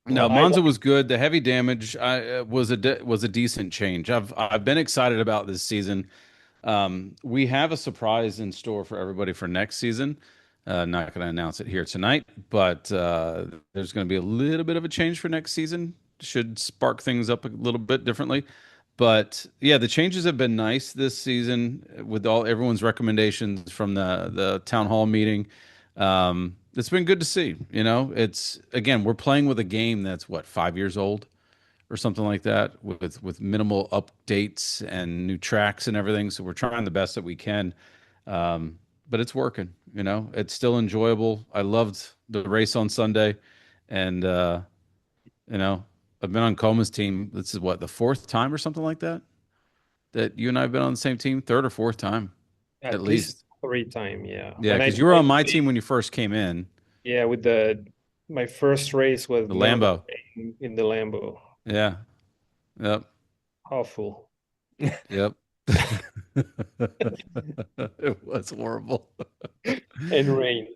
Well, no, Monza was good. The heavy damage was a decent change. I've been excited about this season. We have a surprise in store for everybody for next season. Not going to announce it here tonight, but there's going to be a little bit of a change for next season. Should spark things up a little bit differently. But yeah, the changes have been nice this season with all everyone's recommendations from the town hall meeting. It's been good to see. You know, it's again we're playing with a game that's what 5 years old or something like that with minimal updates and new tracks and everything. So we're trying the best that we can. But it's working, you know. It's still enjoyable. I loved the race on Sunday and you know, I've been on Coma's team. This is what the fourth time or something like that that you and I have been on the same team, third or fourth time at At least least. 3 time, yeah. Yeah, And I because you were on joined, my team when you first came in, yeah, with the my first race was the Melbourne Lambo. in the Lambo. Yeah. Yep. Awful. Yep. It was horrible. And rain.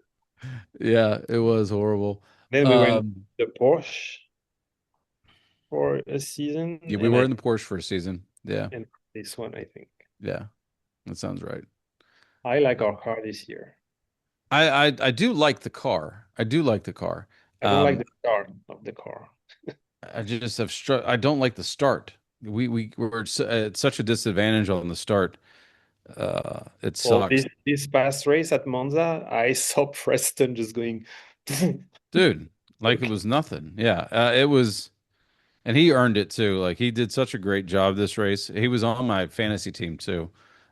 Yeah, it was horrible. Then we went Um, to Porsche for a season, yeah, we and were I in the Porsche for a season. Yeah, and this one I think. yeah, that sounds right. I like our car this year. I do like the car. I do like the car. I don't like Um, the start of the car. I just have I don't like the start. We were at such a disadvantage on the start. It Well, sucked, this past race at Monza, I saw Preston just going. dude. Like it Okay. was nothing. Yeah, it was, and he earned it too. Like he did such a great job this race. He was on my fantasy team too.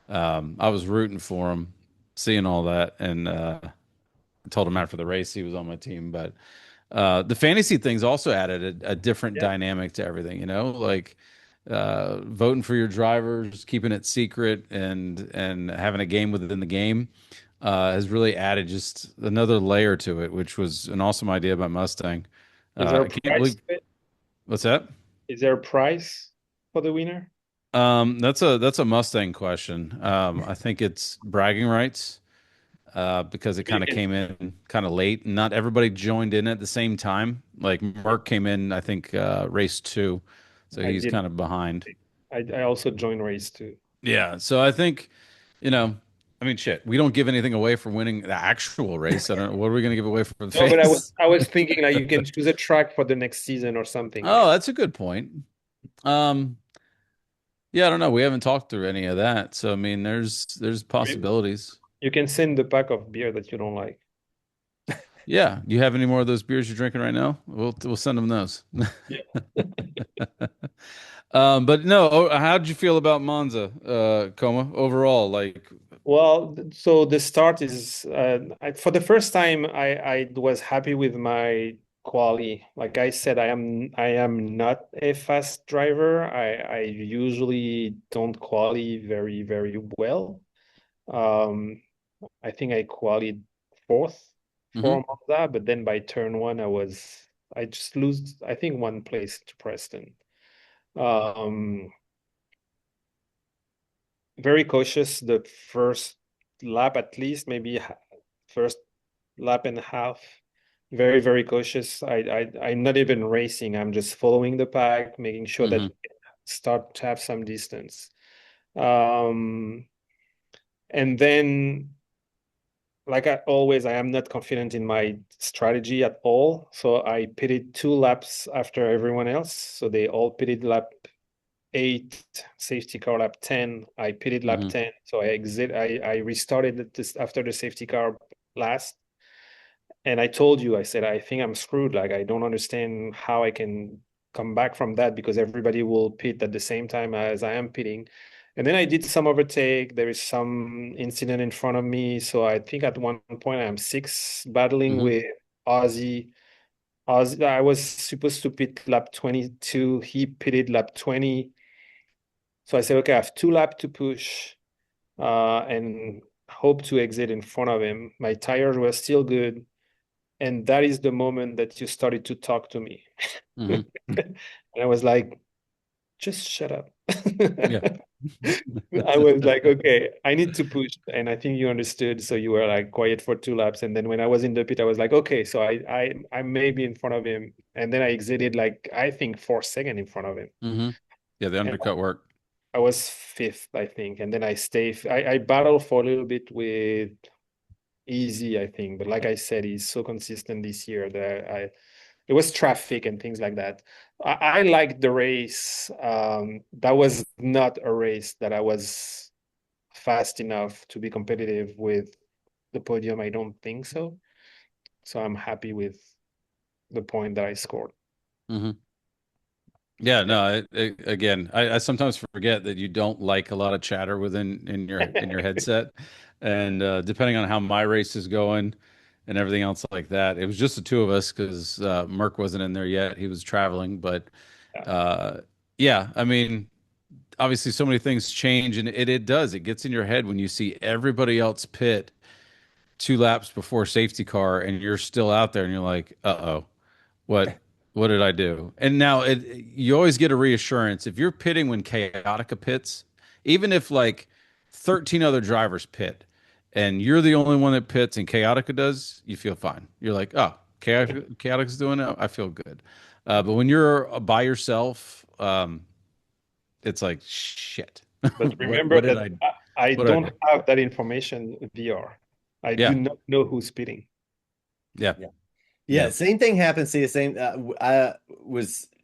I was rooting for him, seeing all that, and I told him after the race he was on my team. But the fantasy things also added a different Yeah, dynamic to everything, you know, like voting for your drivers, keeping it secret, and having a game within the game has really added just another layer to it, which was an awesome idea by Mustang. is there a I can't price believe to it? what's that? Is there a price for the winner? That's a Mustang question. I think it's bragging rights because it You kind of can. came in kind of late. Not everybody joined in at the same time. Like Yeah, Mark came in, I think, race two, so I he's did. kind of behind. I also joined race too. Yeah, so I think, you know, I mean, shit, we don't give anything away for winning the actual race. I don't know what are we going to give away for the No, but face. I was thinking like you can choose a track for the next season or something Oh, like. that's a good point. Um, yeah, I don't know. We haven't talked through any of that, so I mean, there's You possibilities. you can send the pack of beer that you don't like. Yeah, you have any more of those beers you're drinking right now? We'll send them those. Yeah. But no, how'd you feel about Monza, Coma, overall? Like, Well, so the start is for the first time I was happy with my quali. Like I said, I am not a fast driver. I usually don't quali very well. Um, I think I qualied fourth hmm for Monza, but then by turn one I just lose I think one place to Preston. Um, very cautious the first lap at least, maybe first lap and a half. Very cautious. I'm not even racing. I'm just following the pack, making sure that hmm we start to have some distance. Um, and then, like I always, I am not confident in my strategy at all. So I pitted 2 laps after everyone else. So they all pitted lap 8, safety car lap 10. I pitted lap hmm 10. So I restarted this after the safety car last. And I told you, I said, I think I'm screwed. Like, I don't understand how I can come back from that because everybody will pit at the same time as I am pitting. And then I did some overtake. There is some incident in front of me. So I think at one point I'm six battling hmm with Ozzy. Ozzy, I was supposed to pit lap 22. He pitted lap 20. So I said, okay, I have 2 laps to push and hope to exit in front of him. My tires were still good. And that is the moment that you started to talk to me. hmm And I was like, just shut up. Yeah. I was like, okay, I need to push. And I think you understood. So you were like quiet for 2 laps. And then when I was in the pit, I was like, okay, so I may be in front of him. And then I exited like I think 4 seconds in front of him. hmm Yeah, the And undercut work. I was fifth, I think. And then I battled for a little bit with Easy, I think. But like I said, he's so consistent this year that it was traffic and things like that. I liked the race. That was not a race that I was fast enough to be competitive with the podium. I don't think so. So I'm happy with the point that I scored. Hmm. Yeah, Yeah. no, again, I sometimes forget that you don't like a lot of chatter within in your headset. And depending on how my race is going and everything else like that, it was just the two of us because Merck wasn't in there yet. He was traveling, but Yeah. uh, yeah, I mean, obviously so many things change and it does. It gets in your head when you see everybody else pit 2 laps before safety car and you're still out there and you're like, uh-oh. What what did I do? And now you always get a reassurance if you're pitting when Chaotica pits, even if like 13 other drivers pit and you're the only one that pits and Chaotica does, you feel fine. You're like, oh, Chaotic's doing it. I feel good. But when you're by yourself, it's like shit. But What remember what did that I I what did I don't do? have that information VR. I do Yeah, not know who's speeding. yeah, Yeah. Yeah, yeah. same thing happened. See, the same.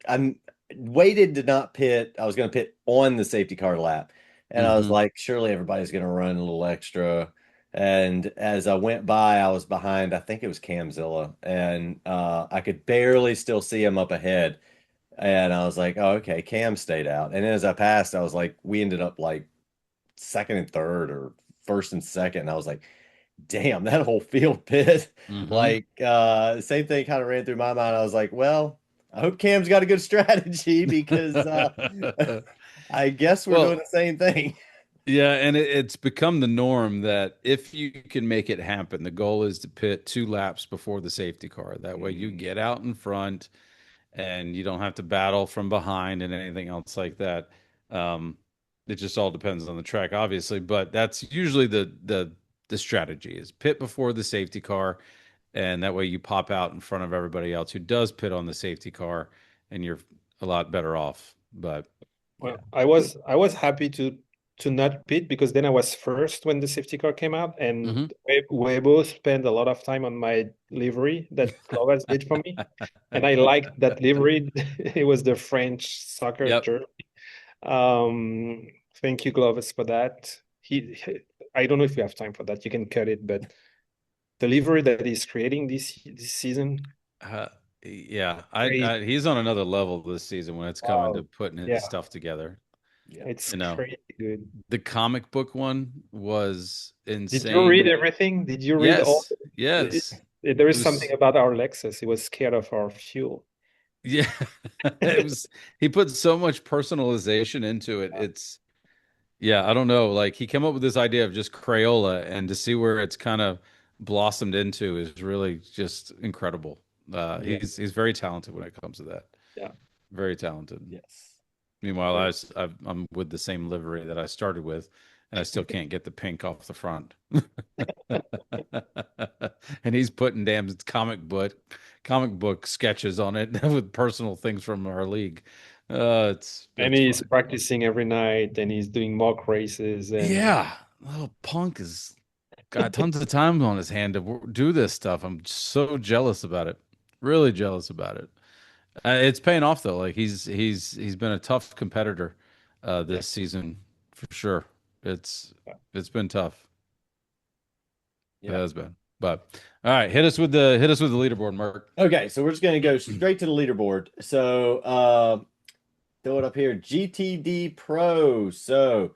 I'm waited to not pit. I was going to pit on the safety car lap, and I was Hmm. like, surely everybody's going to run a little extra. And as I went by, I was behind. I think it was Camzilla, and I could barely still see him up ahead. And I was like, oh, okay, Cam stayed out. And then as I passed, I was like, we ended up like second and third, or first and second. And I was like, damn, that whole field pit. Hmm. Like, same thing kind of ran through my mind. I was like, well, I hope Cam's got a good strategy because I guess we're doing Well, the same thing. yeah, and it's become the norm that if you can make it happen, the goal is to pit 2 laps before the safety car. That way you Mm, get out in front and you don't have to battle from behind and anything else like that. Um, it just all depends on the track, obviously, but that's usually the strategy is pit before the safety car, and that way you pop out in front of everybody else who does pit on the safety car, and you're a lot better off. But yeah. Well, I was happy to not pit because then I was first when the safety car came out, and mhm. Weibo spent a lot of time on my livery that Clovis did for me, and I liked that livery. It was the French soccer Yep. jersey. Thank you, Clovis, for that. I don't know if we have time for that. You can cut it, but the livery that he's creating this season, Uh, yeah, crazy. he's on another level this season when it's coming to Wow. putting his Yeah, stuff together. Yeah. it's You know, crazy good. the comic book one was Did you read insane. everything? Did you read all? Yes, yes. There It is something was, about our Lexus. He was scared of our fuel. yeah, it was, he put so much personalization into it. Yeah, I don't know. Like he came up with this idea of just Crayola and to see where it's kind of blossomed into is really just incredible. Yeah, He's very talented when it comes to that. yeah. Very talented. Yes. Meanwhile, I'm with the same livery that I started with, and I still can't get the pink off the front. And he's putting damn comic book sketches on it with personal things from our league. And It's he's funny. practicing every night, and he's doing mock races, and Yeah, little punk has got tons of time on his hand to do this stuff. I'm so jealous about it. Really jealous about it. It's paying off though. Like he's been a tough competitor yeah, this season for sure. It's been tough. It Yeah. has been. But all right, hit us with the leaderboard, Mark. Okay, so we're just going to go straight to the leaderboard. So, throw it up here. GTD Pro. So,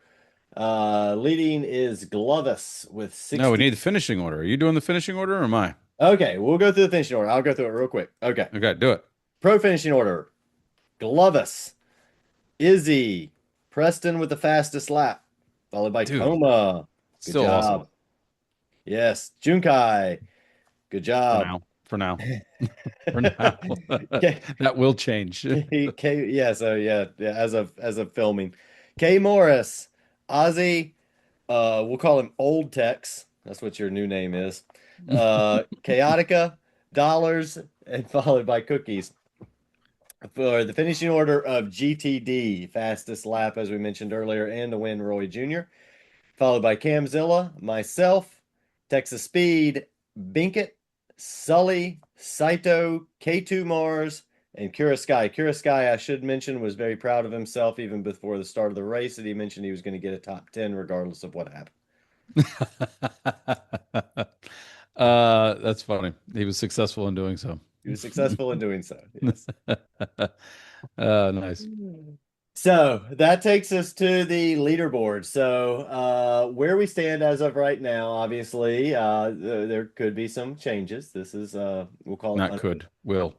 leading is Glovis with No, we 60. need the finishing order. Are you doing the finishing order or am I? Okay, we'll go through the finishing order. I'll go through it real quick. Okay. Okay, do it. Pro finishing order. Glovis, Izzy, Preston with the fastest lap, followed by Dude, Coma. Good still awesome job. Yes, Junkai. Good for job. now. For now. For now. K, That will change. yeah, so yeah, as of filming. K Morris, Ozzy, we'll call him Old Tex. That's what your new name is. Chaotica, Dollars, and followed by Cookies. For the finishing order of GTD, fastest lap, as we mentioned earlier, and the win, Roy Jr., followed by Camzilla, myself, Texas Speed, Binkett, Sully, Saito, K2 Mars, and Kuroskai. Kuroskai, I should mention, was very proud of himself even before the start of the race, that he mentioned he was going to get a top 10 regardless of what happened. That's funny. He was successful in doing so. He was successful in doing so. Yes. Nice. So that takes us to the leaderboard. So where we stand as of right now, obviously, there could be some changes. This is we'll call Not it could, will.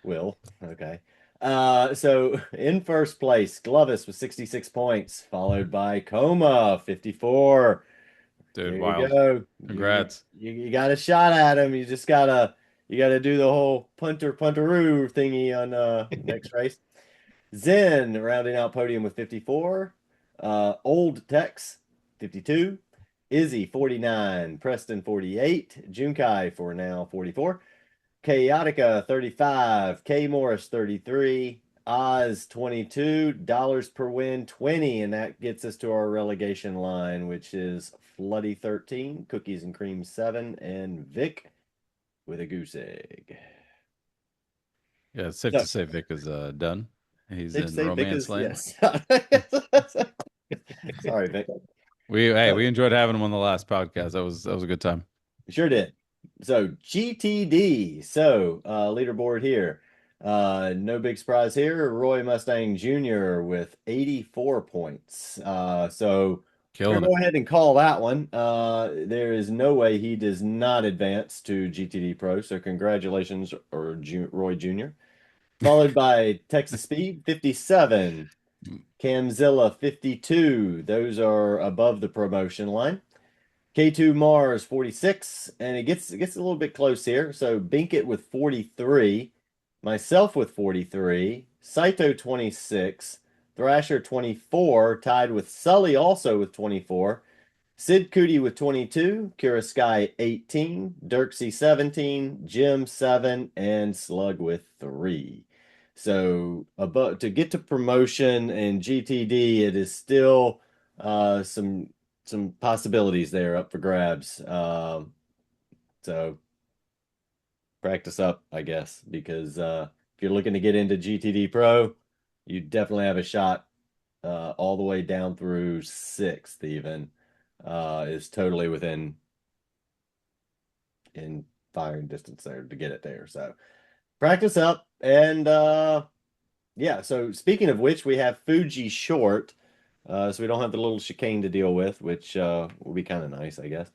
will. Okay. So in first place, Glovis with 66 points, followed by Coma, 54. Dude, There you wild. go. Congrats. You got a shot at him. You gotta do the whole punteroo thingy on next race. Zen rounding out podium with 54. Old Tex 52. Izzy 49. Preston 48. Junkai for now 44. Chaotica 35. K Morris 33. Oz 22. Dollars per win 20. And that gets us to our relegation line, which is Floody 13. Cookies and Cream 7. And Vic with a goose egg. Yeah, it's safe So, to say Vic is done. He's safe to in say Vic romance is, land. yes. Sorry, Vic. We enjoyed having him on the last podcast. That was a good time. Sure did. So GTD. So leaderboard here. No big surprise here. Roy Mustang Jr. with 84 points. So we're Killing gonna it. go ahead and call that one. There is no way he does not advance to GTD Pro. So congratulations, Roy Jr. Followed by Texas Speed 57. Camzilla 52. Those are above the promotion line. K2 Mars 46, and it gets a little bit close here. So Binkit with 43, myself with 43, Saito 26, Thrasher 24, tied with Sully also with 24, Sid Cootie with 22, Kira Sky 18, Dirksy 17, Jim 7, and Slug with 3. So above to get to promotion and GTD, it is still some possibilities there up for grabs. So practice up, I guess, because if you're looking to get into GTD Pro, you definitely have a shot all the way down through sixth, even is totally within in firing distance there to get it there. So practice up and yeah. So speaking of which, we have Fuji short. So we don't have the little chicane to deal with, which will be kind of nice, I guess.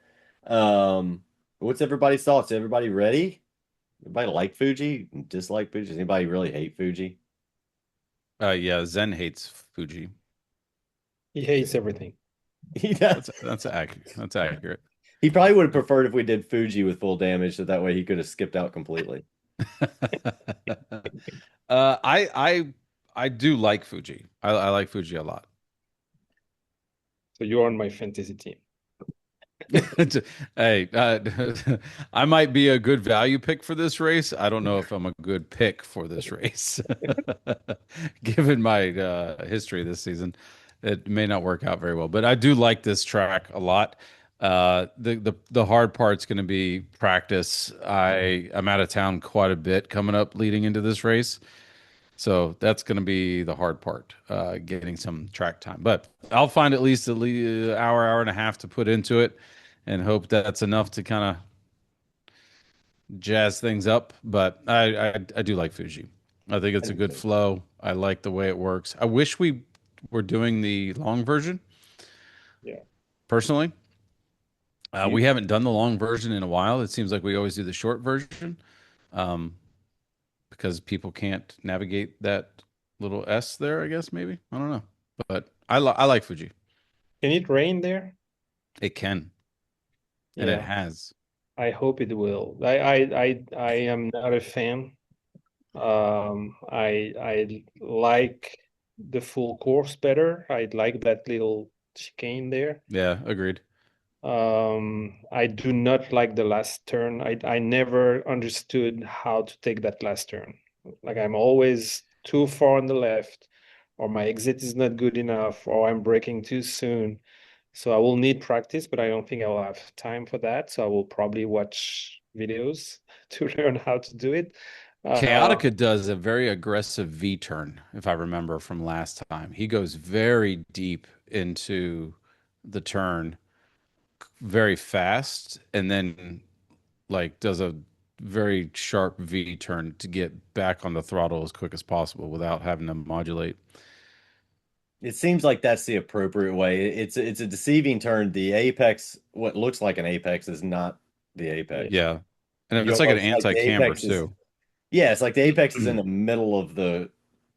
What's everybody's thoughts? Everybody ready? Everybody like Fuji? Dislike Fuji? Does anybody really hate Fuji? Yeah, Zen hates Fuji. He hates everything. Yeah. That's accurate. That's accurate. He probably would have preferred if we did Fuji with full damage, so that way he could have skipped out completely. I do like Fuji. I like Fuji a lot. So you're on my fantasy team. Hey, I might be a good value pick for this race. I don't know if I'm a good pick for this race. Given my history this season, it may not work out very well. But I do like this track a lot. The hard part's going to be practice. I'm out of town quite a bit coming up leading into this race. So that's going to be the hard part, getting some track time. But I'll find at least hour and a half to put into it, and hope that's enough to kind of jazz things up. But I do like Fuji. I think it's a good flow. I like the way it works. I wish we were doing the long version. Yeah. Personally, we haven't done the long version in a while. It seems like we always do the short version. Because people can't navigate that little S there, I guess, maybe. I don't know. But I like Fuji. Can it rain there? It can, and it Yeah, has. I hope it will. I am not a fan. I like the full course better. I like that little chicane there. Yeah, agreed. I do not like the last turn. I never understood how to take that last turn. Like I'm always too far on the left, or my exit is not good enough, or I'm braking too soon. So I will need practice, but I don't think I will have time for that. So I will probably watch videos to learn how to do it. Chaotica does a very aggressive V turn, if I remember from last time. He goes very deep into the turn very fast and then like does a very sharp V turn to get back on the throttle as quick as possible without having to modulate. It seems like that's the appropriate way. It's a deceiving turn. The apex, what looks like an apex, is not the Yeah. apex. Yeah. And You it's like an almost like the anti-camber apex is too. yeah, it's like the apex is in the middle of the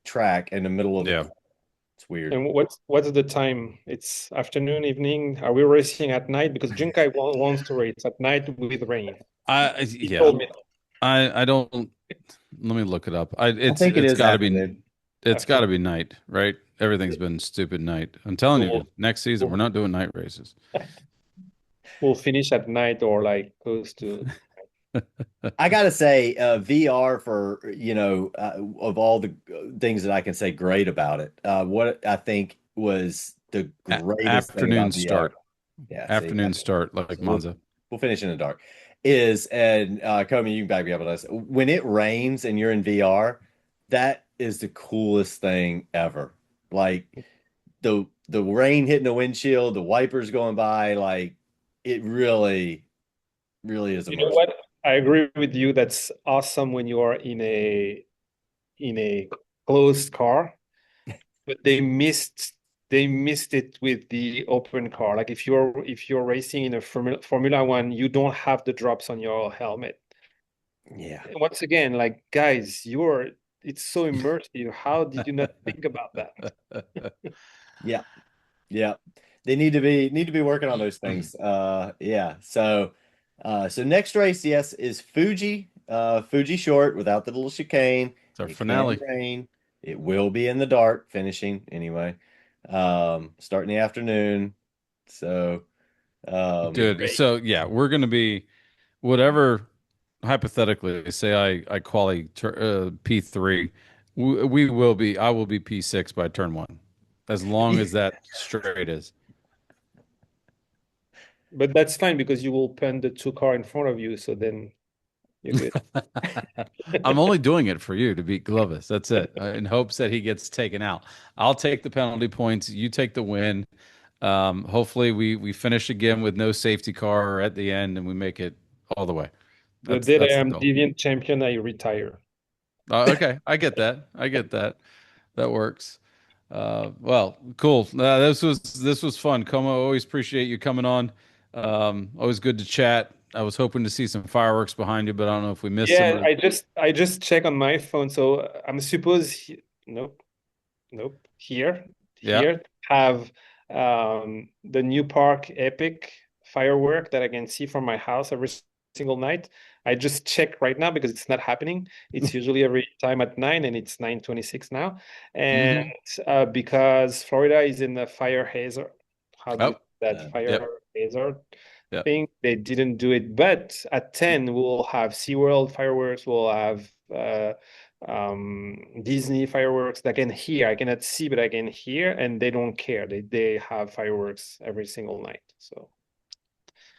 track, in the middle of the Yeah. corner. It's weird. And what's the time? It's afternoon, evening. Are we racing at night? Because Junkai wants to race at night with rain. He Yeah. told me I don't let me look it up. I think it It's is got to be afternoon. it's got afternoon. to be night, right? Everything's been stupid night. I'm telling So you, next season we're we'll, not doing night races. we'll finish at night or like close to. I gotta say, VR for of all the things that I can say great about it, what I think was the greatest thing Afternoon about VR. start. Yeah, see, Afternoon okay. start like So we'll Monza. we'll finish in the dark. Is and Comey, you can back me up on this. When it rains and you're in VR, that is the coolest thing ever. Like the rain hitting the windshield, the wipers going by, like it really, really is You know immersive. what? I agree with you. That's awesome when you are in a closed car, but they missed it with the open car. Like if you're racing in a Formula One, you don't have the drops on your helmet. Yeah. And once again, like guys, it's so immersive. How did you not think about that? Yeah. Yeah. They need to be working on those things. Yeah. So next race, yes, is Fuji. Fuji short without the little chicane. It's our It can finale. rain. It will be in the dark, finishing anyway. Starting the afternoon. So Dude, Great. so yeah, we're gonna be whatever hypothetically say I quali P3, we will be I will be P6 by turn one, as long as that straight is. But that's fine because you will pen the two car in front of you, so then you're good. I'm only doing it for you to beat Glovis. That's it, in hopes that he gets taken out. I'll take the penalty points. You take the win. Hopefully, we finish again with no safety car at the end, and we make it all the way. The day that That's I the am goal. deviant champion, I retire. Okay, I get that. I get that. That works. Well, cool. This was fun. Como, always appreciate you coming on. Always good to chat. I was hoping to see some fireworks behind you, but I don't know if we missed Yeah, them. I just check on my phone. So I'm supposed nope, nope. Yeah. Here have the New Park Epic firework that I can see from my house every single night. I just check right now because it's not happening. It's usually every time at 9 and it's 9:26 now. And Hmm. because Florida is in the fire hazard, how do you Oh. that Yep. fire hazard Yep. thing? They didn't do it, but at 10 we'll have SeaWorld fireworks, we'll have Disney fireworks that I can hear. I cannot see, but I can hear, and they don't care. They have fireworks every single night. So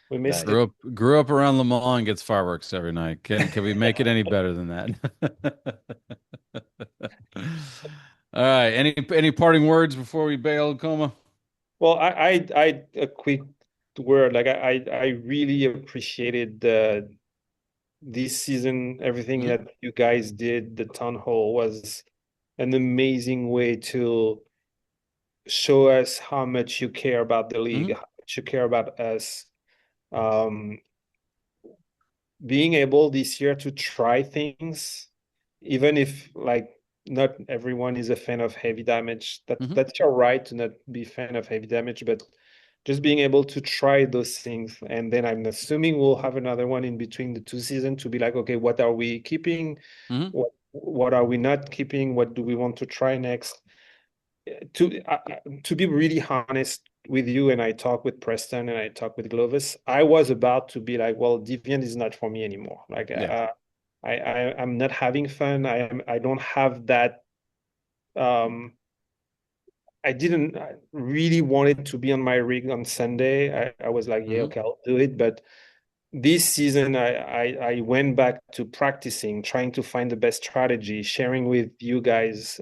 we missed nice. it. Grew up around Le Mans and gets fireworks every night. Can we make it any better than that? All right. Any parting words before we bail, Coma? Well, I a quick word. Like I really appreciated the this season. Everything Hmm. that you guys did. The town hall was an amazing way to show us how much you care about the league, Hmm. how much you care about us. Um, Being able this year to try things, even if like not everyone is a fan of heavy damage, Hmm. that's your right to not be a fan of heavy damage, but just being able to try those things. And then I'm assuming we'll have another one in between the two seasons to be like, okay, what are we keeping? Hmm. What are we not keeping? What do we want to try next? To be really honest with you, and I talk with Preston and I talk with Glovis, I was about to be like, well, Deviant is not for me anymore. Like Yeah. I'm not having fun. I don't have that. Um, I didn't really wanted to be on my rig on Sunday. I was like, yeah, Hmm. okay, I'll do it. But this season, I went back to practicing, trying to find the best strategy, sharing with you guys,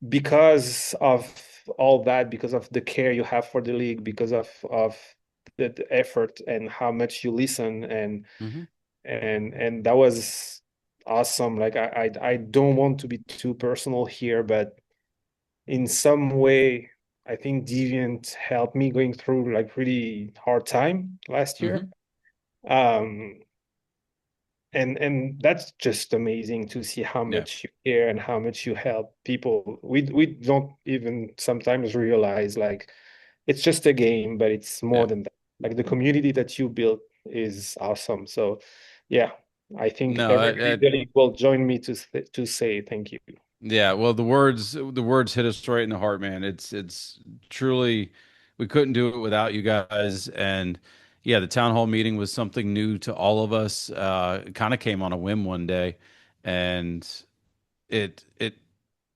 because of all that, because of the care you have for the league, because of the effort and how much you listen, Hmm. and that was awesome. Like I don't want to be too personal here, but in some way, I think Deviant helped me going through like really hard time last year. Hmm. Um, and that's just amazing to see how Yeah. much you care and how much you help people. We don't even sometimes realize like it's just a game, but it's more Yeah. than that. Like the community that you built is awesome. So yeah, I think No, everybody in the league will join me to say thank you. yeah, well, the words hit us right in the heart, man. It's truly we couldn't do it without you guys. And yeah, the town hall meeting was something new to all of us. It kind of came on a whim one day, and it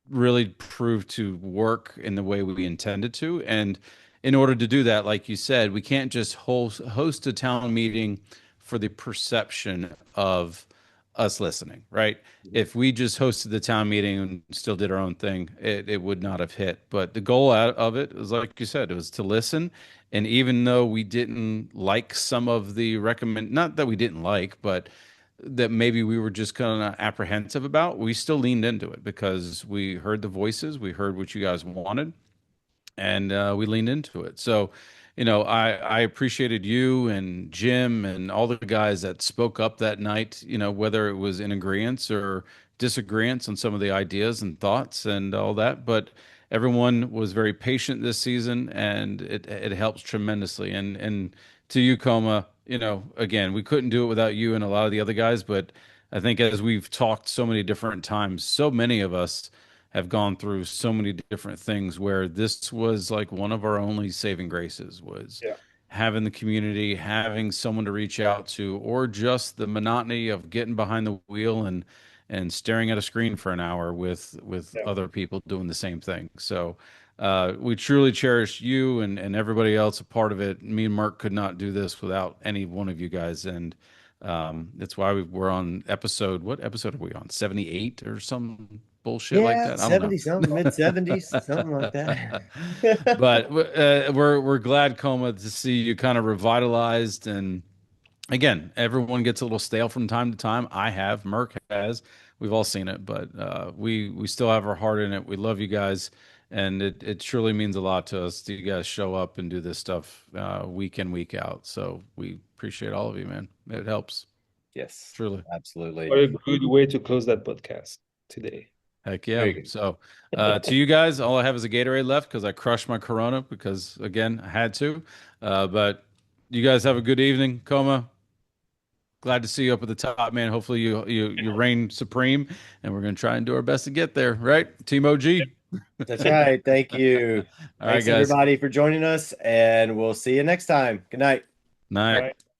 really proved to work in the way we intended to. And in order to do that, like you said, we can't just host a town meeting for the perception of us listening, right? If we just hosted the town meeting and still did our own thing, it would not have hit. But the goal out of it was, like you said, it was to listen. And even though we didn't like some of the not that we didn't like, but that maybe we were just kind of apprehensive about, we still leaned into it because we heard the voices, we heard what you guys wanted, and we leaned into it. So, I appreciated you and Jim and all the guys that spoke up that night. Whether it was in agreement or disagreements on some of the ideas and thoughts and all that, but everyone was very patient this season, and it helps tremendously. And to you, Coma, again, we couldn't do it without you and a lot of the other guys, but I think as we've talked so many different times, so many of us have gone through so many different things where this was like one of our only saving graces was Yeah. having the community, having someone to reach out to, or just the monotony of getting behind the wheel and staring at a screen for an hour with Yeah. other people doing the same thing. So we truly cherish you and everybody else a part of it. Me and Mark could not do this without any one of you guys. And that's why we're on what episode are we on? 78 or some bullshit like Yeah, that. I don't 70 know. something, mid 70s, something like that. But we're glad, Coma, to see you kind of revitalized. And again, everyone gets a little stale from time to time. I have, Merck has. We've all seen it, but we still have our heart in it. We love you guys, and it truly means a lot to us that you guys show up and do this stuff week in, week out. So we appreciate all of you, man. It helps, Yes, truly. absolutely. What a good way to close that podcast today. Heck yeah. Very good. So, to you guys, all I have is a Gatorade left because I crushed my Corona because, again, I had to. But you guys have a good evening. Coma, glad to see you up at the top, man. Hopefully, you reign supreme, and we're going to try and do our best to get there, right? Team OG. That's right. Thank you. All right, Thanks, guys. everybody, for joining us, and we'll see you next time. Good night. Night. Bye.